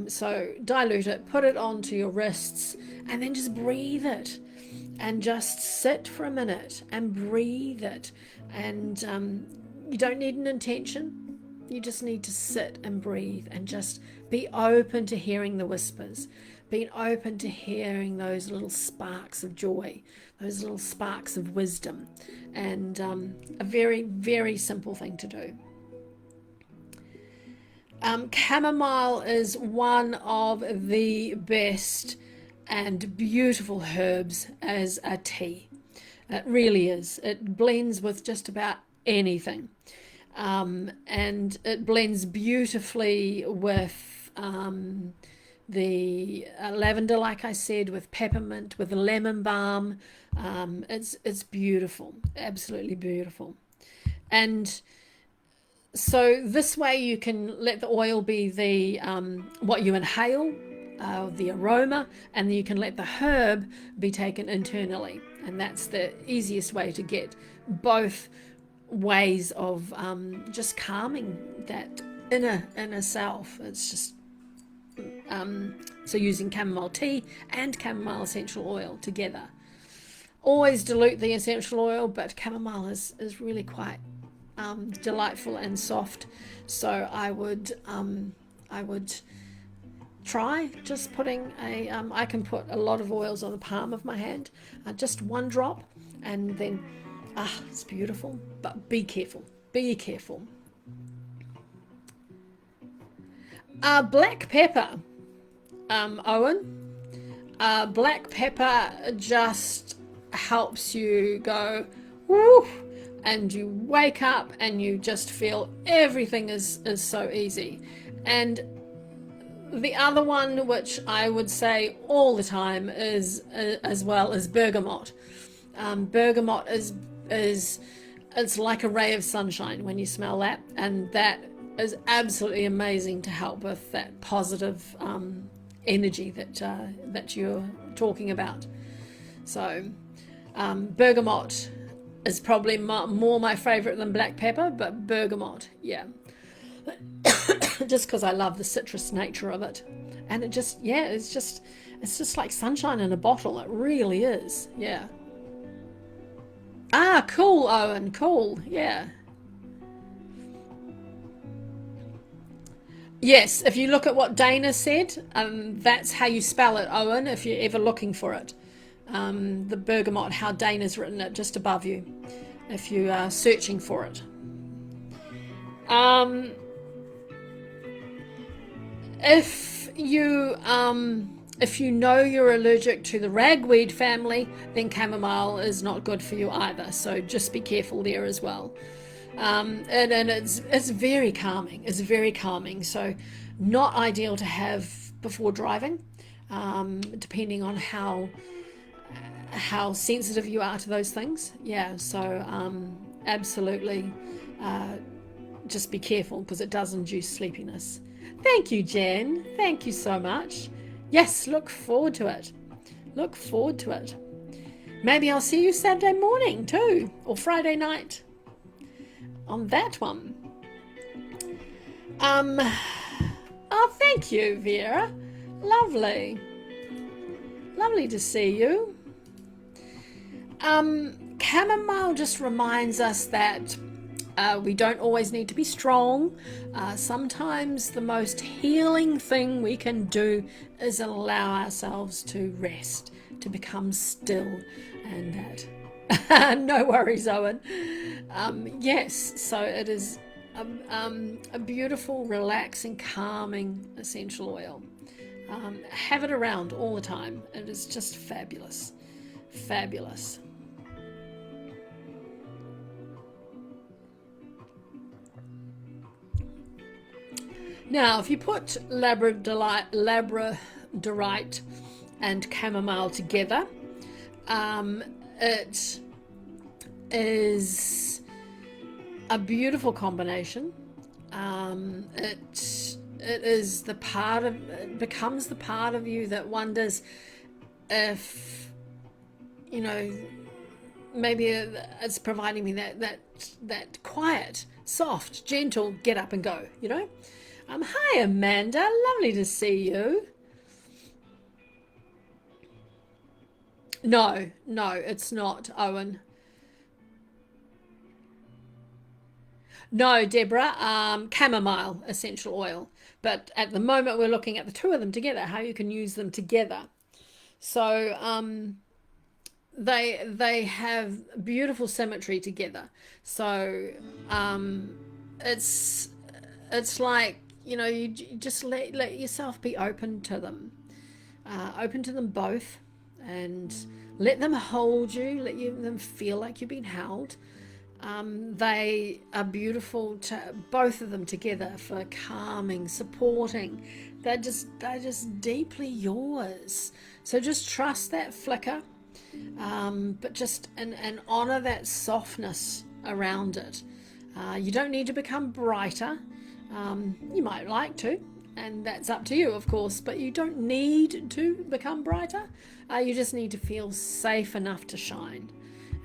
So dilute it, put it onto your wrists, and then just breathe it, and just sit for a minute and breathe it. And you don't need an intention, you just need to sit and breathe and just be open to hearing the whispers, being open to hearing those little sparks of joy, those little sparks of wisdom, and a very, very simple thing to do. Chamomile is one of the best and beautiful herbs as a tea. It really is. It blends with just about anything, and it blends beautifully with the lavender, like I said, with peppermint, with lemon balm. It's beautiful, absolutely beautiful. And so this way you can let the oil be the what you inhale, the aroma, and then you can let the herb be taken internally. And that's the easiest way to get both ways of just calming that inner self. It's just so using chamomile tea and chamomile essential oil together. Always dilute the essential oil, but chamomile is really quite delightful and soft. So I would try just putting I can put a lot of oils on the palm of my hand, just one drop, and then it's beautiful. But be careful, be careful. Black pepper, Owen. Black pepper just helps you go woo, and you wake up and you just feel everything is so easy. And the other one, which I would say all the time, is as well as bergamot. Bergamot is it's like a ray of sunshine when you smell that, and that is absolutely amazing to help with that positive energy that you're talking about. So bergamot is probably more my favorite than black pepper, but bergamot, yeah. Just because I love the citrus nature of it, and it just, yeah, it's just like sunshine in a bottle. It really is, yeah. Cool, Owen, cool, yeah. Yes, if you look at what Dana said, that's how you spell it, Owen, if you're ever looking for it. The bergamot, how Dana's written it, just above you, if you are searching for it. If you know you're allergic to the ragweed family, then chamomile is not good for you either. So just be careful there as well. And it's very calming. It's very calming. So not ideal to have before driving, depending on how sensitive you are to those things. Yeah. So absolutely, just be careful because it does induce sleepiness. Thank you, Jen. Thank you so much. Yes, look forward to it. Look forward to it. Maybe I'll see you Saturday morning too, or Friday night on that one. Oh, thank you, Vera. Lovely. Lovely to see you. Chamomile just reminds us that we don't always need to be strong. Sometimes the most healing thing we can do is allow ourselves to rest, to become still, and that. No worries, Owen. Yes, so it is a beautiful, relaxing, calming essential oil. Have it around all the time. It is just fabulous. Fabulous. Now, if you put Labradorite and chamomile together, it is a beautiful combination. It becomes the part of you that wonders if, maybe it's providing me that quiet, soft, gentle get up and go, Hi, Amanda. Lovely to see you. No, it's not, Owen. No, Deborah, chamomile essential oil. But at the moment, we're looking at the two of them together, how you can use them together. So they have beautiful symmetry together. So it's like, you just let yourself be open to them both, and let them hold you, them feel like you've been held. They are beautiful both of them together for calming, supporting. They're just deeply yours. So just trust that flicker, but just and honor that softness around it. You don't need to become brighter. You might like to, and that's up to you, of course, but you don't need to become brighter. You just need to feel safe enough to shine,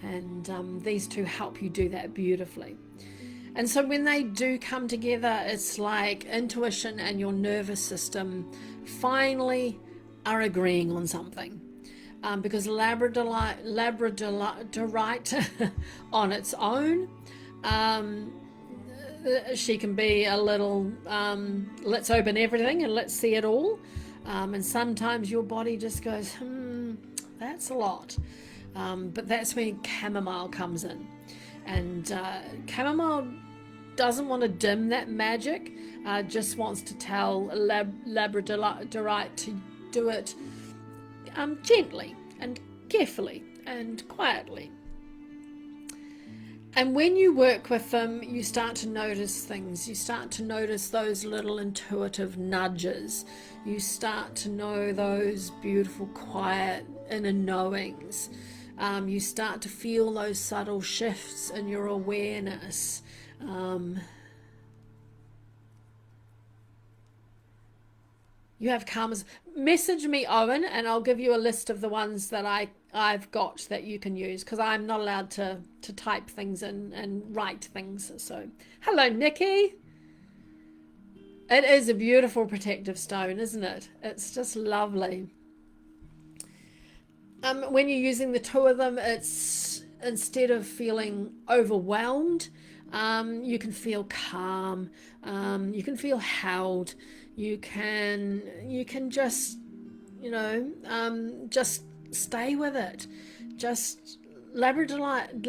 and these two help you do that beautifully. And so when they do come together, it's like intuition and your nervous system finally are agreeing on something, because Labradorite on its own, she can be a little let's open everything and let's see it all. And sometimes your body just goes, that's a lot. But that's when chamomile comes in. And chamomile doesn't want to dim that magic, just wants to tell Labradorite to do it gently and carefully and quietly. And when you work with them, you start to notice things. You start to notice those little intuitive nudges. You start to know those beautiful, quiet inner knowings. You start to feel those subtle shifts in your awareness. You have karmas. Message me, Owen, and I'll give you a list of the ones that I've got that you can use, because I'm not allowed to type things in and write things. So, hello, Nikki. It is a beautiful protective stone, isn't it? It's just lovely. When you're using the two of them, it's instead of feeling overwhelmed, you can feel calm. You can feel held. You can just, just stay with it. Just Labradorite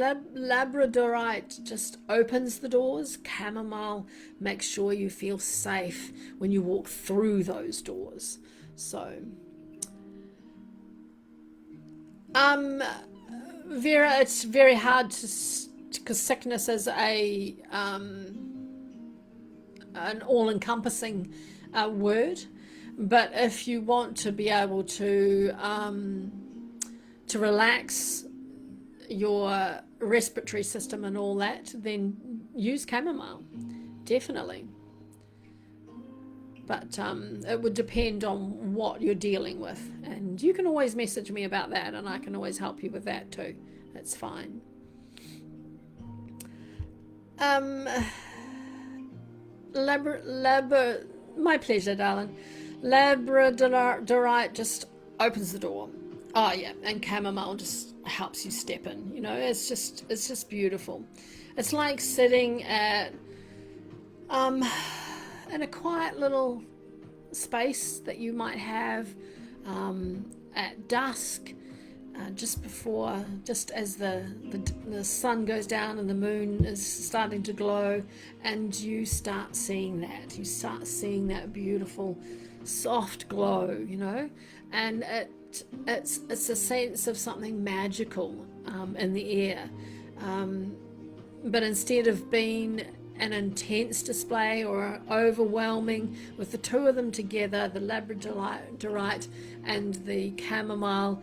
just opens the doors. Chamomile makes sure you feel safe when you walk through those doors. So, Vera, it's very hard because sickness is an all-encompassing word. But if you want to be able to relax your respiratory system and all that, then use chamomile, definitely. But it would depend on what you're dealing with, and you can always message me about that, and I can always help you with that too. That's fine. My pleasure, darling. Labradorite just opens the door. Oh yeah, and chamomile just helps you step in. It's just beautiful. It's like sitting at in a quiet little space that you might have at dusk, just as the sun goes down and the moon is starting to glow, and you start seeing that. You start seeing that beautiful, soft glow, and it's a sense of something magical in the air. But instead of being an intense display or overwhelming, with the two of them together, the Labradorite and the chamomile,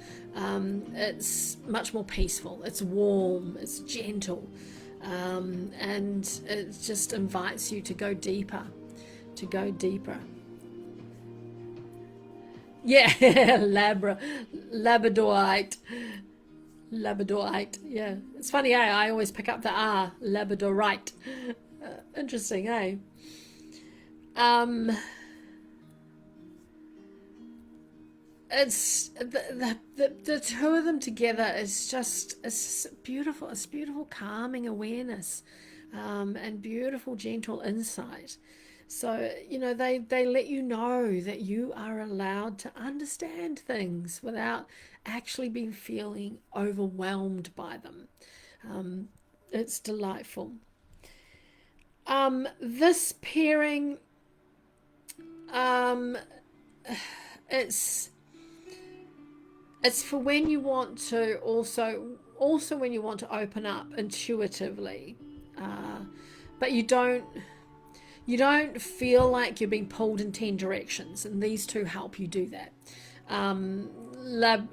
it's much more peaceful. It's warm, it's gentle, and it just invites you to go deeper. Yeah, Labradorite. Yeah. It's funny, I always pick up the R, Labradorite. Interesting, It's the two of them together is it's beautiful. It's beautiful, calming awareness, and beautiful, gentle insight. So, they let you know that you are allowed to understand things without actually being feeling overwhelmed by them. It's delightful. This pairing, it's for when you want to also when you want to open up intuitively, but you don't feel like you're being pulled in 10 directions, and these two help you do that.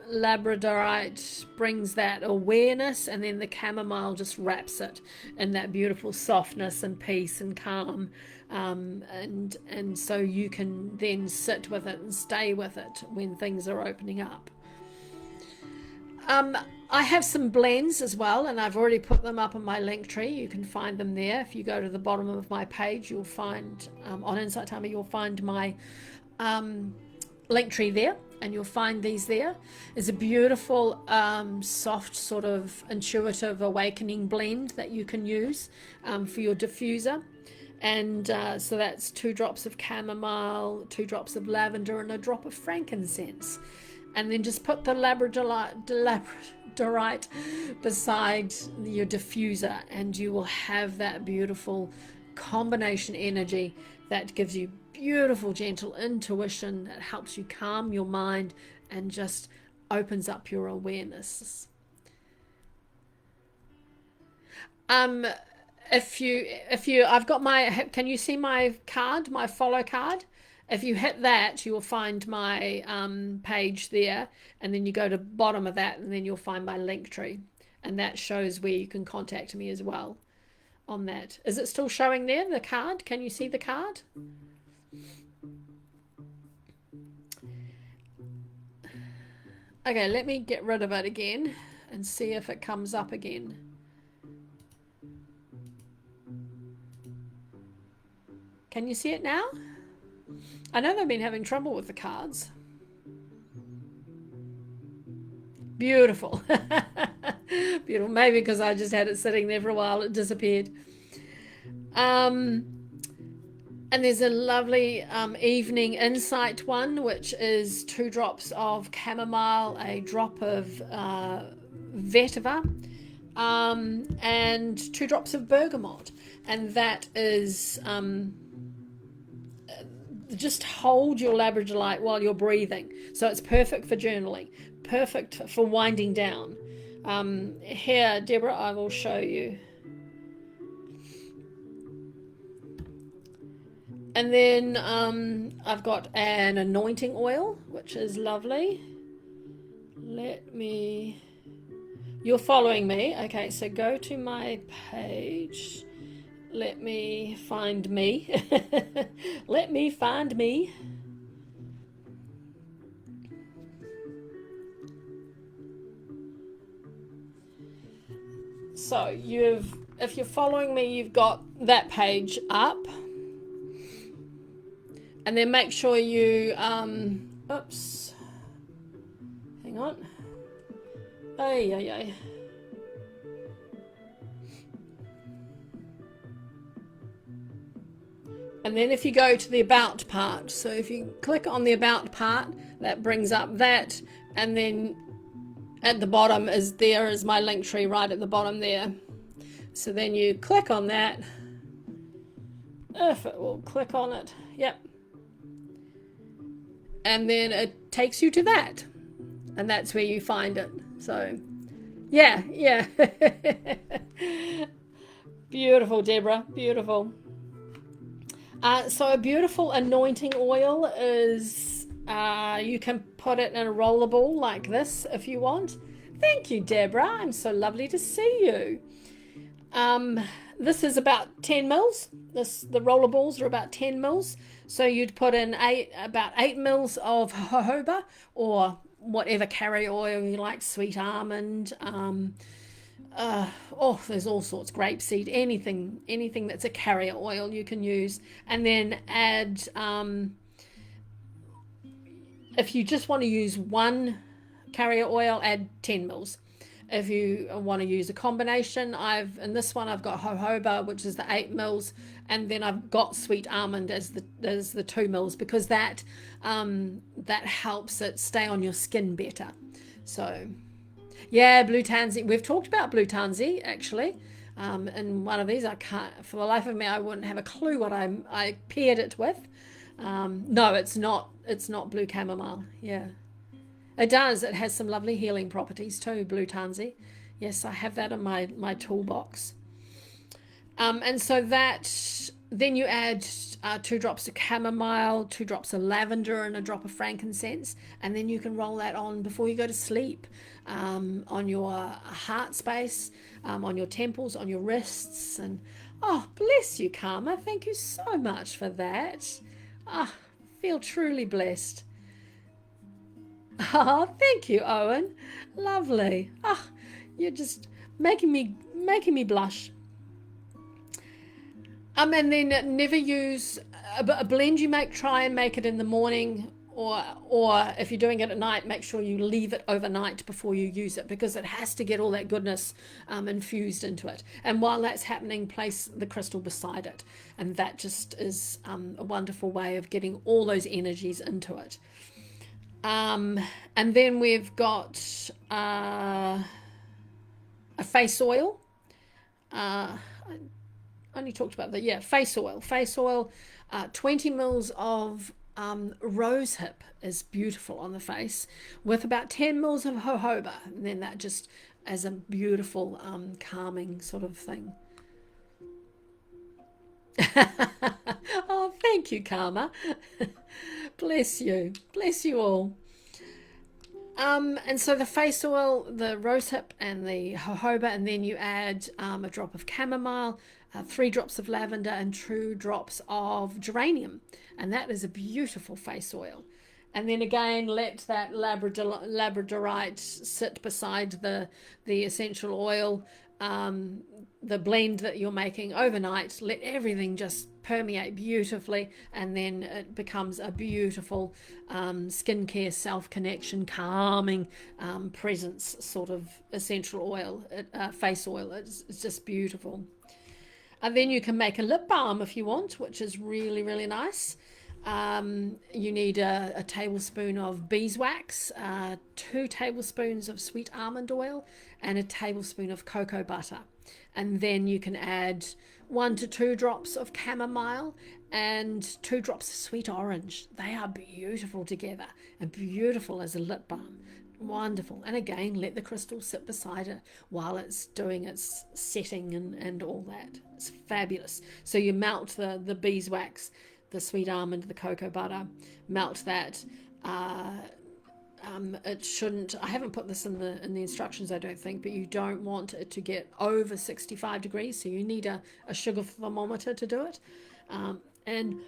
Labradorite brings that awareness, and then the chamomile just wraps it in that beautiful softness and peace and calm, and so you can then sit with it and stay with it when things are opening up. I have some blends as well, and I've already put them up on my link tree. You can find them there. If you go to the bottom of my page, you'll find on Insight Timer, you'll find my link tree there, and you'll find these there. It's a beautiful, soft, sort of intuitive awakening blend that you can use for your diffuser. And so that's 2 drops of chamomile, 2 drops of lavender, and a drop of frankincense. And then just put the Labradorite beside your diffuser, and you will have that beautiful combination energy that gives you beautiful, gentle intuition that helps you calm your mind and just opens up your awareness. If you I've got my, can you see my card, my follow card? If you hit that, you will find my page there, and then you go to the bottom of that, and then you'll find my link tree, and that shows where you can contact me as well on that. Is it still showing there, the card? Can you see the card? Okay, let me get rid of it again and see if it comes up again. Can you see it now? I know they've been having trouble with the cards. Beautiful. Beautiful. Maybe because I just had it sitting there for a while, it disappeared. And there's a lovely evening insight one, which is 2 drops of chamomile, a drop of vetiver, and 2 drops of bergamot. And that is just hold your Labradorite while you're breathing. So it's perfect for journaling, perfect for winding down. Here, Deborah, I will show you. And then I've got an anointing oil, which is lovely. You're following me. Okay, so go to my page. Let me find me. Let me find me. So if you're following me, you've got that page up. And then make sure you, oops, hang on. Ay. And then if you go to the about part, so if you click on the about part, that brings up that, and then at the bottom is my link tree right at the bottom there. So then you click on that, if it will click on it, yep. And then it takes you to that, and that's where you find it. So yeah. Beautiful, Deborah, beautiful. So a beautiful anointing oil is, you can put it in a roller ball like this if you want. Thank you, Deborah. I'm so lovely to see you. This is about 10 mils. The roller balls are about 10 mils. So you'd put in about 8 mils of jojoba or whatever carrier oil you like, sweet almond, there's all sorts, grapeseed, anything that's a carrier oil you can use. And then add, if you just want to use one carrier oil, add 10 mils. If you want to use a combination, in this one I've got jojoba, which is the 8 mils, and then I've got sweet almond as the 2 mils, because that helps it stay on your skin better. So yeah, blue tansy. We've talked about blue tansy actually. In one of these, I can't, for the life of me, I wouldn't have a clue what I paired it with. No, it's not blue chamomile. Yeah, it does. It has some lovely healing properties too, blue tansy. Yes, I have that in my toolbox. And so that, then you add 2 drops of chamomile, 2 drops of lavender, and a drop of frankincense, and then you can roll that on before you go to sleep, on your heart space, on your temples, on your wrists. And oh, bless you, Karma. Thank you so much for that. I feel truly blessed. Oh, thank you, Owen. Lovely. Oh, you're just making me blush. And then never use a blend you make. Try and make it in the morning or if you're doing it at night, make sure you leave it overnight before you use it, because it has to get all that goodness infused into it. And while that's happening, place the crystal beside it, and that just is a wonderful way of getting all those energies into it. And then we've got a face oil. I only talked about that. Yeah, face oil. Face oil, 20 mils of rose hip is beautiful on the face, with about 10 mils of jojoba. And then that just as a beautiful calming sort of thing. Oh, thank you, Karma. Bless you. Bless you all. And so the face oil, the rosehip, and the jojoba, and then you add a drop of chamomile, 3 drops of lavender, and 2 drops of geranium, and that is a beautiful face oil. And then again, let that labradorite sit beside the essential oil, the blend that you're making overnight. Let everything just permeate beautifully, and then it becomes a beautiful skincare, self-connection, calming presence sort of essential oil, face oil. It's just beautiful. And then you can make a lip balm if you want, which is really, really nice. You need a tablespoon of beeswax, 2 tablespoons of sweet almond oil, and a tablespoon of cocoa butter. And then you can add 1 to 2 drops of chamomile and 2 drops of sweet orange. They are beautiful together and beautiful as a lip balm. Wonderful. And again, let the crystal sit beside it while it's doing its setting and all that. It's fabulous. So you melt the beeswax, the sweet almond, the cocoa butter, melt that. It shouldn't, I haven't put this in the instructions, I don't think, but you don't want it to get over 65 degrees, so you need a sugar thermometer to do it. And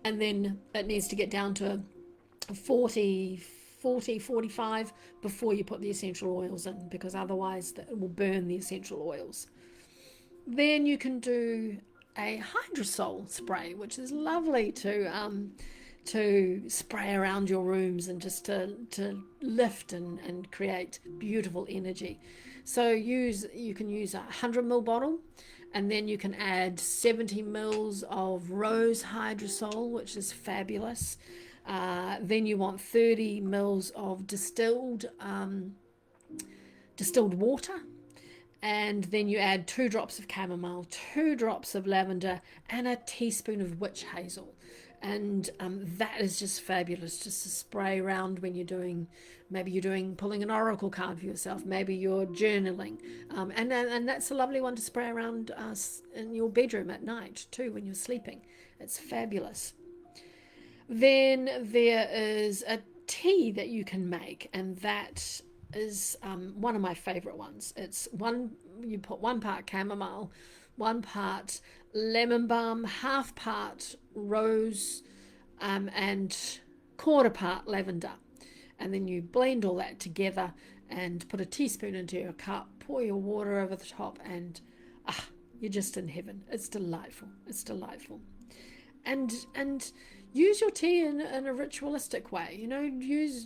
and then it needs to get down to 45 before you put the essential oils in, because otherwise it will burn the essential oils. Then you can do a hydrosol spray, which is lovely to spray around your rooms and just to lift and create beautiful energy. So you can use a 100 ml bottle, and then you can add 70 mils of rose hydrosol, which is fabulous. Then you want 30 mils of distilled water, and then you add 2 drops of chamomile, 2 drops of lavender, and a teaspoon of witch hazel. And that is just fabulous, just to spray around when maybe you're pulling an oracle card for yourself, maybe you're journaling, and that's a lovely one to spray around in your bedroom at night too when you're sleeping. It's fabulous. Then there is a tea that you can make, and that is one of my favorite ones. You put 1 part chamomile, 1 part lemon balm, half part rose, and 1/4 part lavender. And then you blend all that together and put a teaspoon into your cup, pour your water over the top, and you're just in heaven. It's delightful. It's delightful. And use your tea in a ritualistic way.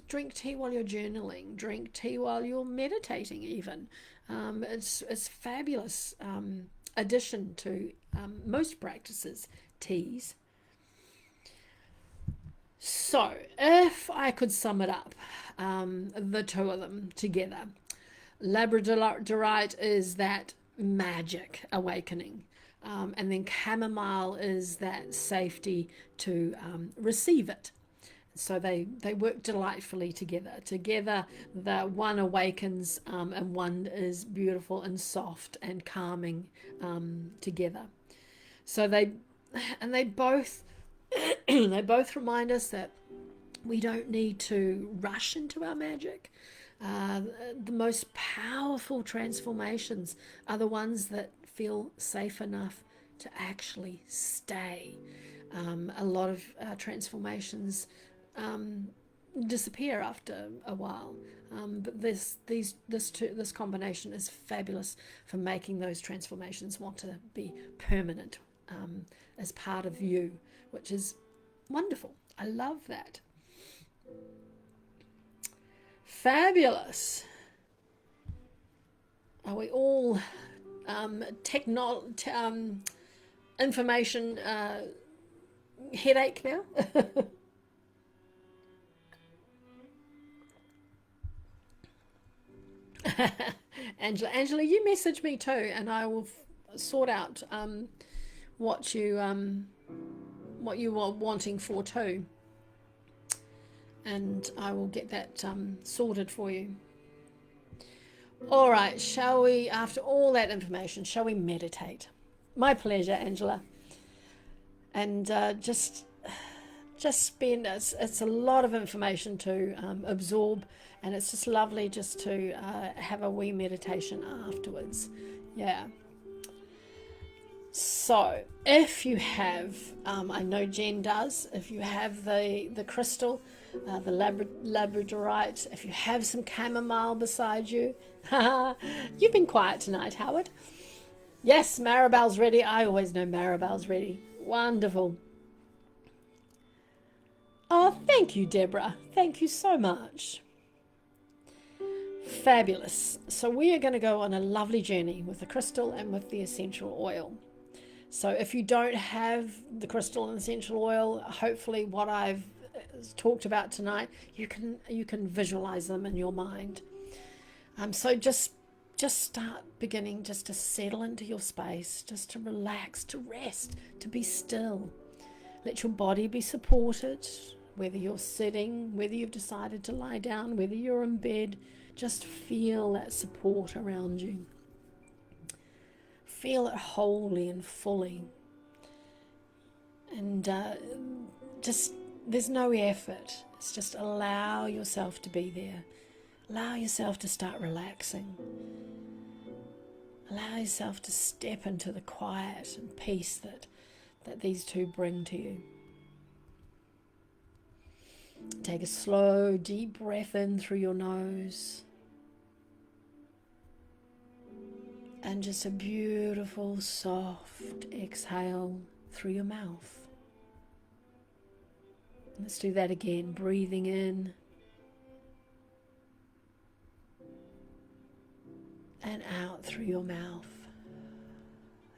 Drink tea while you're journaling, drink tea while you're meditating even. It's fabulous addition to most practices, teas. So if I could sum it up, the 2 of them together, Labradorite is that magic awakening. And then chamomile is that safety to receive it. So they work delightfully together. Together, the one awakens, and one is beautiful and soft and calming together. So they both they both remind us that we don't need to rush into our magic. The most powerful transformations are the ones that feel safe enough to actually stay. A lot of transformations disappear after a while, but this combination is fabulous for making those transformations want to be permanent, as part of you, which is Wonderful. I love that. Fabulous. Are we all information headache now? Angela, you message me too, and I will sort out what you what you are wanting for too, and I will get that sorted for you. All right, shall we? After all that information, shall we meditate? My pleasure, Angela, and just spend it's a lot of information to absorb, and it's just lovely just to have a wee meditation afterwards. Yeah. So if you have I know Jen does, if you have the crystal, the labradorite, if you have some chamomile beside you. You've been quiet tonight, Howard. Yes, Maribel's ready. I always know Maribel's ready. Wonderful. Oh, thank you, Deborah. Thank you so much. Fabulous. So we are going to go on a lovely journey with the crystal and with the essential oil. So if you don't have the crystal and essential oil, hopefully what I've talked about tonight, you can visualize them in your mind. So just start beginning just to settle into your space, just to relax, to rest, to be still. Let your body be supported, whether you're sitting, whether you've decided to lie down, whether you're in bed. Just feel that support around you. Feel it wholly and fully. And just, there's no effort. It's just allow yourself to be there. Allow yourself to start relaxing. Allow yourself to step into the quiet and peace that these two bring to you. Take a slow, deep breath in through your nose. And just a beautiful, soft exhale through your mouth. Let's do that again. Breathing in. And out through your mouth.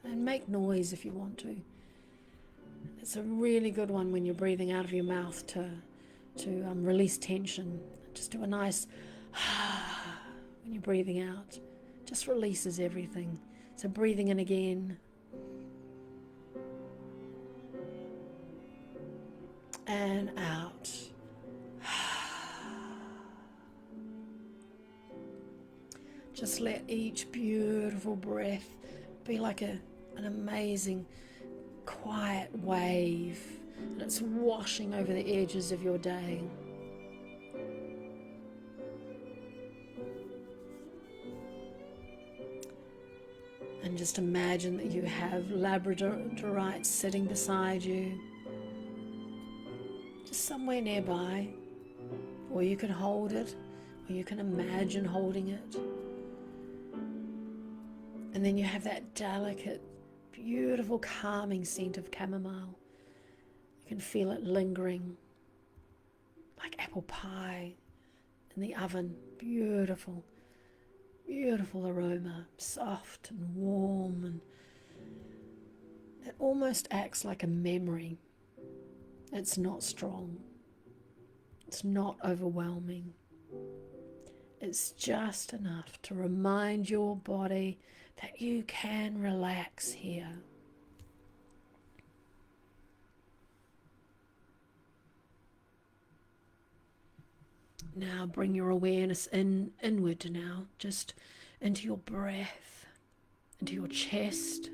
And make noise if you want to. It's a really good one when you're breathing out of your mouth to release tension. Just do a nice when you're breathing out. Just releases everything. So breathing in again. And out. Just let each beautiful breath be like an amazing quiet wave, and it's washing over the edges of your day. And just imagine that you have Labradorite sitting beside you, just somewhere nearby, or you can hold it, or you can imagine holding it. And then you have that delicate, beautiful, calming scent of chamomile. You can feel it lingering, like apple pie in the oven. Beautiful, beautiful aroma, soft and warm, and it almost acts like a memory. It's not strong. It's not overwhelming. It's just enough to remind your body that you can relax here. Now bring your awareness inward now, just into your breath, into your chest,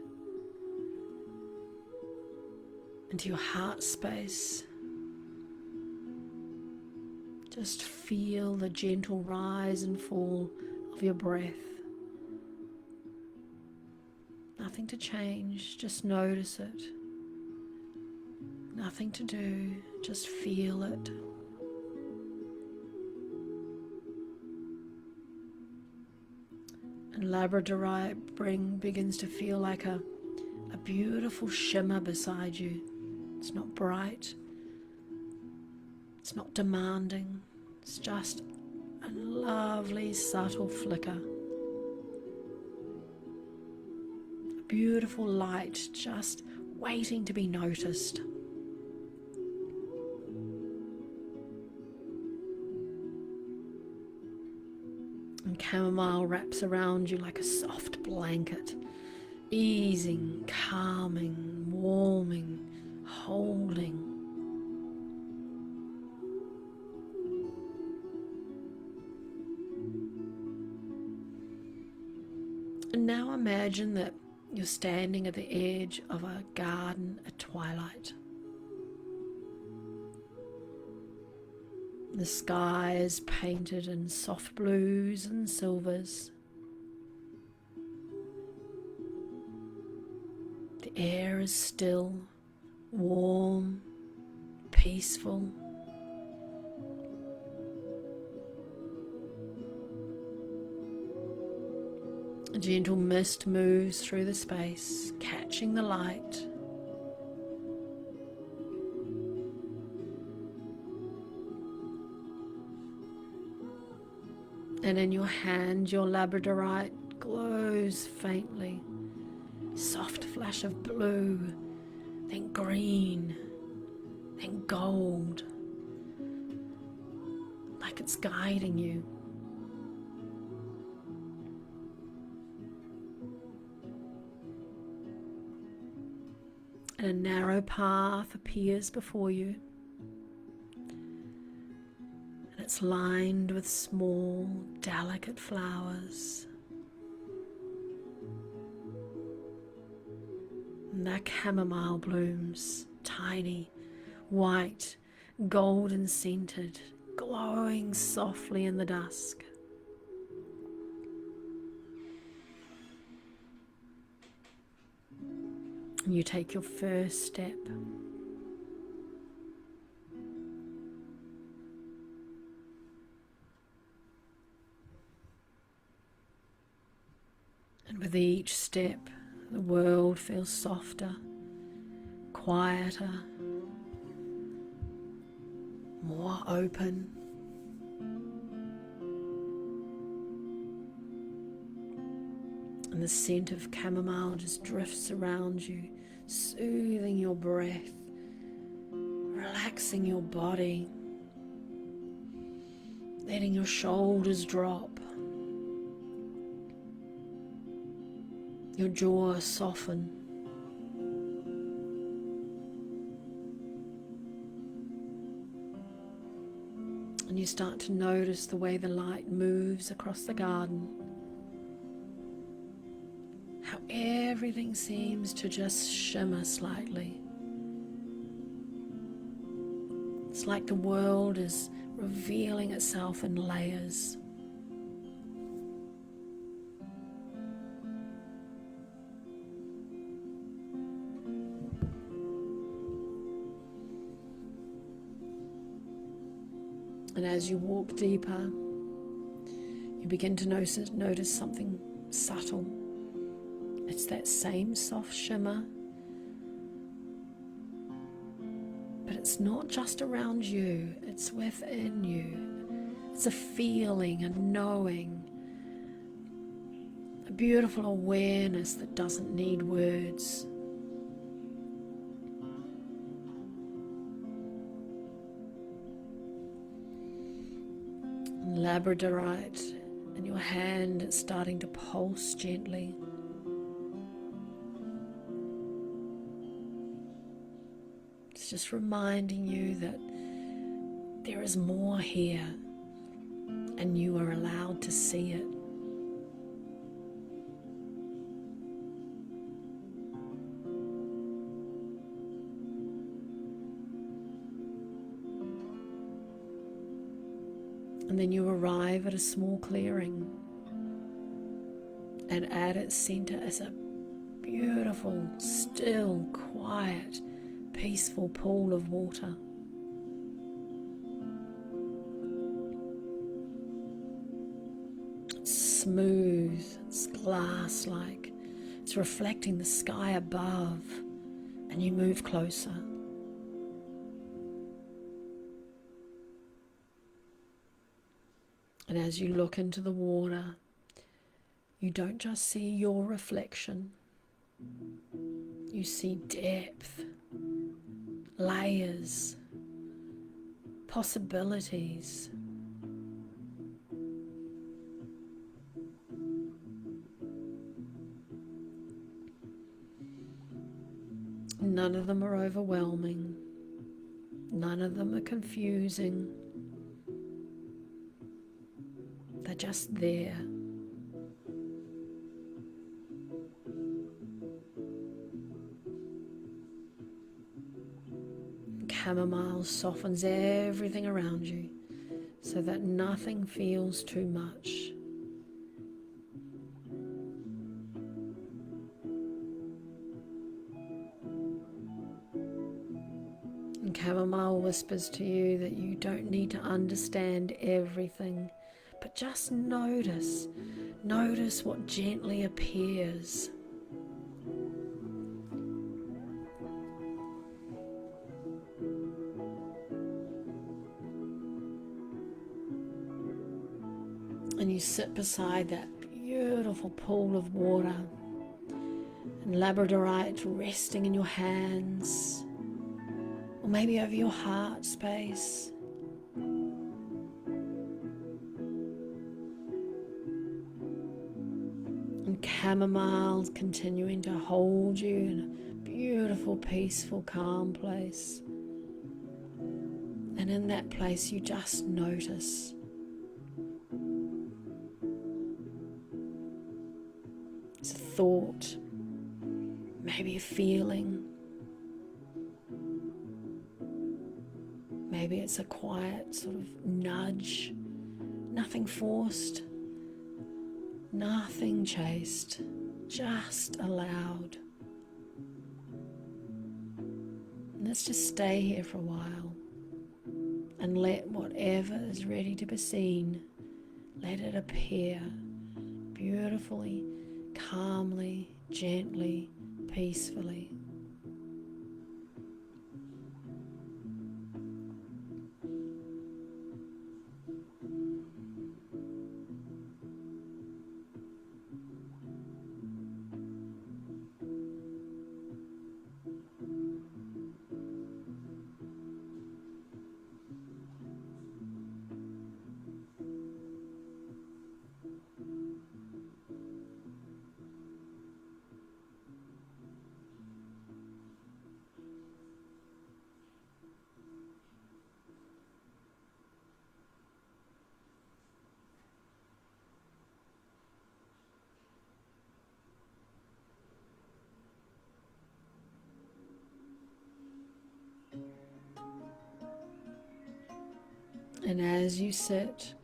into your heart space. Just feel the gentle rise and fall of your breath. Nothing to change, just notice it. Nothing to do, just feel it. And Labradorite begins to feel like a beautiful shimmer beside you. It's not bright, It's not demanding. It's just a lovely, subtle flicker. A beautiful light just waiting to be noticed. And chamomile wraps around you like a soft blanket, easing, calming, warming, holding. And now imagine that you're standing at the edge of a garden at twilight. The sky is painted in soft blues and silvers. The air is still, warm, peaceful. A gentle mist moves through the space, catching the light. And in your hand, your labradorite glows faintly. Soft flash of blue, then green, then gold, like it's guiding you. And a narrow path appears before you. And it's lined with small, delicate flowers. And they're chamomile blooms, tiny, white, golden scented, glowing softly in the dusk. And you take your first step. And with each step, the world feels softer, quieter, more open. And the scent of chamomile just drifts around you, soothing your breath, relaxing your body, letting your shoulders drop, your jaw soften. And you start to notice the way the light moves across the garden. How everything seems to just shimmer slightly. It's like the world is revealing itself in layers. And as you walk deeper, you begin to notice something subtle. It's that same soft shimmer, but it's not just around you, it's within you. It's a feeling, a knowing, a beautiful awareness that doesn't need words. Labradorite in your hand, it's starting to pulse gently. It's just reminding you that there is more here and you are allowed to see it. And then you arrive at a small clearing, and at its center is a beautiful, still, quiet, peaceful pool of water. It's smooth, it's glass-like, it's reflecting the sky above, and you move closer. And as you look into the water, you don't just see your reflection. You see depth, layers, possibilities. None of them are overwhelming. None of them are confusing. They're just there. Chamomile softens everything around you so that nothing feels too much. And chamomile whispers to you that you don't need to understand everything, but just notice. Notice what gently appears. And you sit beside that beautiful pool of water, and Labradorite resting in your hands, or maybe over your heart space. And chamomile continuing to hold you in a beautiful, peaceful, calm place. And in that place, you just notice. It's a thought, maybe a feeling, maybe it's a quiet sort of nudge, nothing forced, nothing chased, just allowed. And let's just stay here for a while and let whatever is ready to be seen, let it appear beautifully, calmly, gently, peacefully. And as you sit,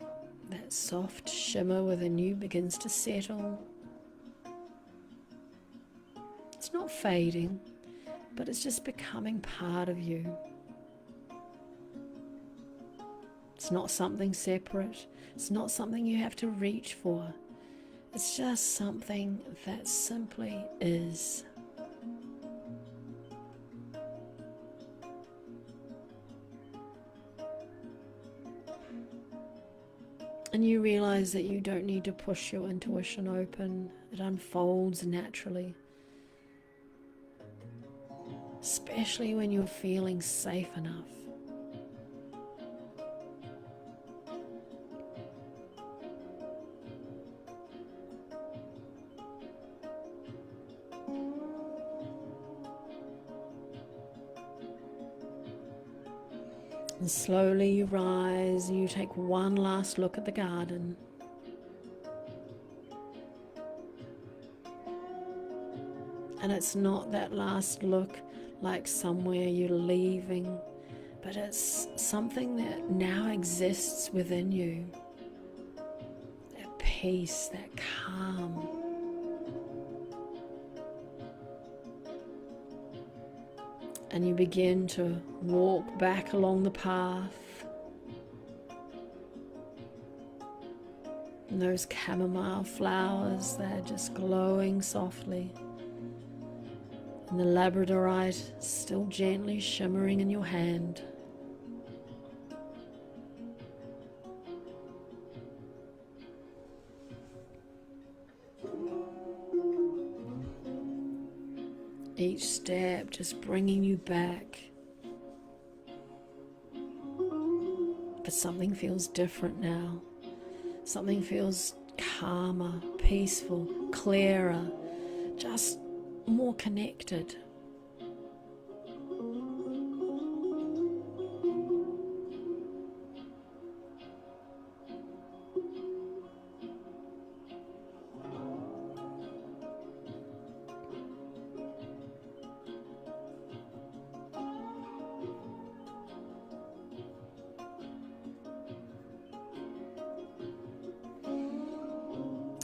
that soft shimmer within you begins to settle. It's not fading, but it's just becoming part of you. It's not something separate. It's not something you have to reach for. It's just something that simply is. And you realize that you don't need to push your intuition open. It unfolds naturally. Especially when you're feeling safe enough. And slowly you rise and you take one last look at the garden. And it's not that last look like somewhere you're leaving, but it's something that now exists within you. That peace, that calm. And you begin to walk back along the path. And those chamomile flowers, they're just glowing softly. And the labradorite still gently shimmering in your hand. each step just bringing you back. But something feels different now. Something feels calmer, peaceful, clearer, just more connected.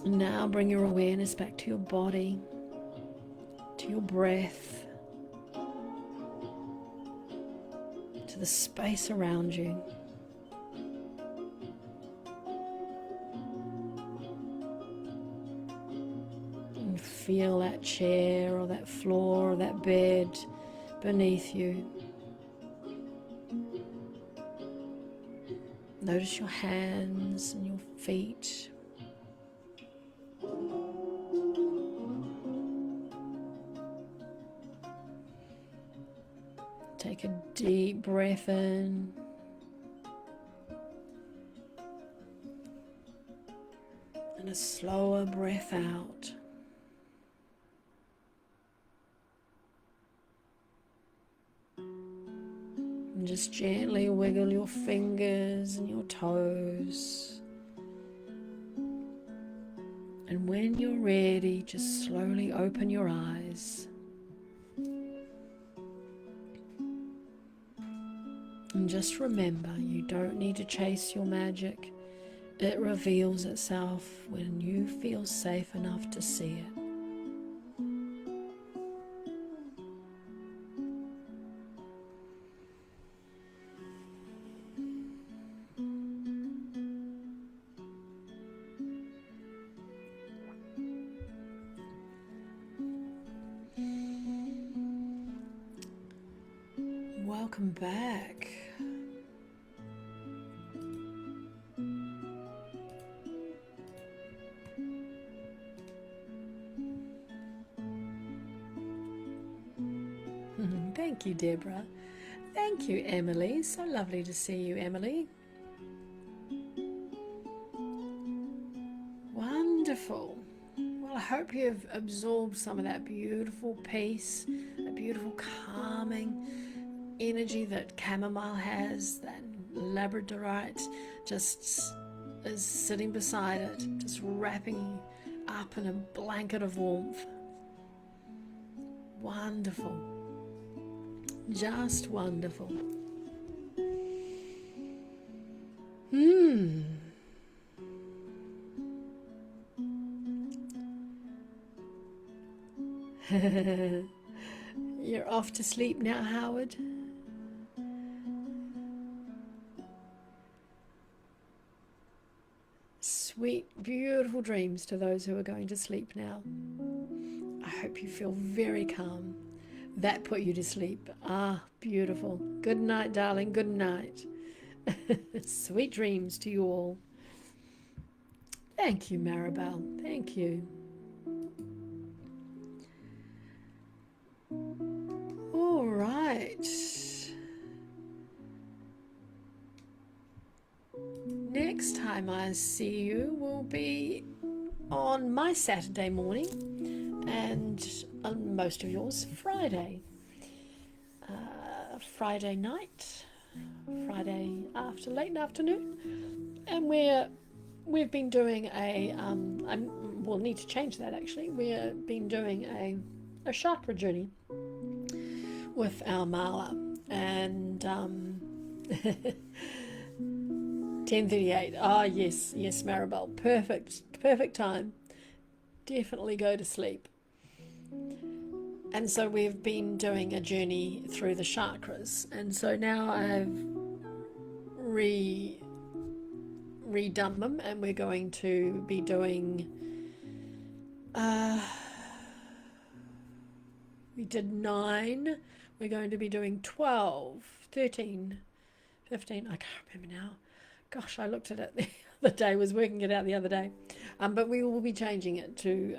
Now bring your awareness back to your body, to your breath, to the space around you. And feel that chair or that floor or that bed beneath you. Notice your hands and your feet. Take a deep breath in and a slower breath out. And just gently wiggle your fingers and your toes. And when you're ready, just slowly open your eyes. And just remember, you don't need to chase your magic. It reveals itself when you feel safe enough to see it. Welcome back. Thank you, Deborah. Thank you, Emily. So lovely to see you, Emily. Wonderful. Well, I hope you've absorbed some of that beautiful peace, that beautiful calming energy that chamomile has, that labradorite just is sitting beside it, just wrapping up in a blanket of warmth. Wonderful. Just wonderful. You're off to sleep now, Howard? Sweet, beautiful dreams to those who are going to sleep now. I hope you feel very calm. That put you to sleep. Ah, beautiful. Good night, darling. Good night. Sweet dreams to you all. Thank you, Maribel. Thank you. All right. Next time I see you will be on my Saturday morning and on most of yours Friday. Friday night, Friday after late afternoon, and we've been doing we'll need to change that actually. We've been doing a chakra journey with our mala, and 10:38. Ah, yes, Maribel, perfect time. Definitely go to sleep. And so we've been doing a journey through the chakras, and so now I've redone them, and we're going to be doing we did 9, we're going to be doing 12, 13, 15, I can't remember now. Gosh, I looked at it the other day, was working it out the other day, but we will be changing it to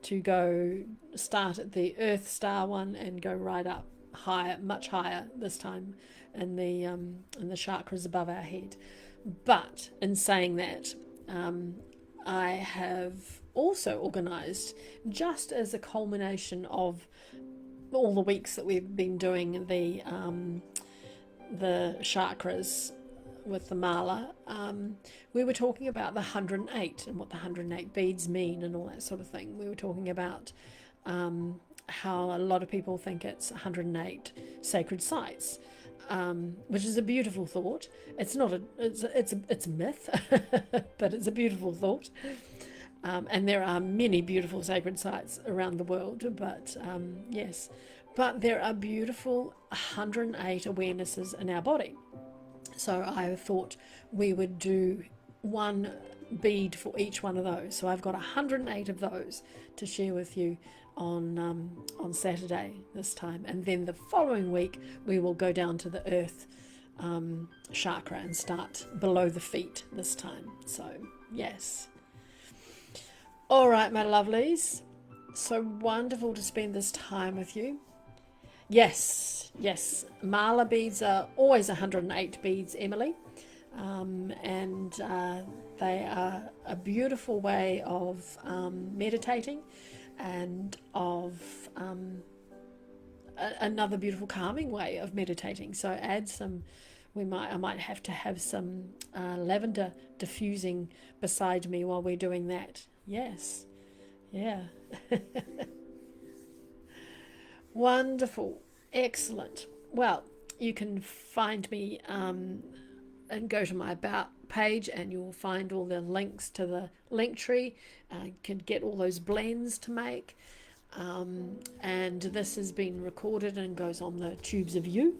to go start at the Earth Star one and go right up higher, much higher this time in the chakras above our head. But in saying that, I have also organised, just as a culmination of all the weeks that we've been doing the chakras with the mala, we were talking about the 108 and what the 108 beads mean and all that sort of thing. We were talking about how a lot of people think it's 108 sacred sites, which is a beautiful thought. It's not it's a myth, but it's a beautiful thought. And there are many beautiful sacred sites around the world, but yes, but there are beautiful 108 awarenesses in our body. So I thought we would do one bead for each one of those. So I've got 108 of those to share with you on Saturday this time, and then the following week we will go down to the earth chakra and start below the feet this time. So yes. All right, my lovelies. So wonderful to spend this time with you. Yes, mala beads are always 108 beads, Emily, and they are a beautiful way of meditating, and of another beautiful calming way of meditating. So add some. I might have to have some lavender diffusing beside me while we're doing that. Yes, yeah. Wonderful. Excellent. Well, you can find me and go to my About page, and you'll find all the links to the link tree. You can get all those blends to make. And this has been recorded and goes on the Tubes of You.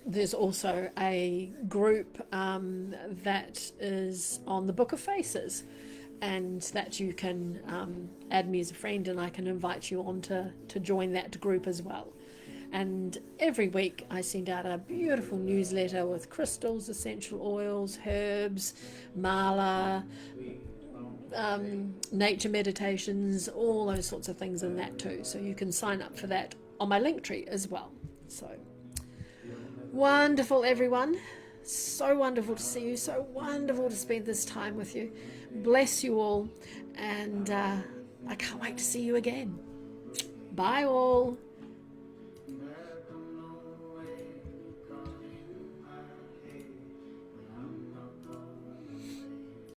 There's also a group that is on the Book of Faces, and that you can add me as a friend, and I can invite you on to join that group as well. And every week I send out a beautiful newsletter with crystals, essential oils, herbs, mala, nature meditations, all those sorts of things in that too. So you can sign up for that on my link tree as well. So wonderful, everyone. So wonderful to see you. So wonderful to spend this time with you. Bless you all. And I can't wait to see you again. Bye all.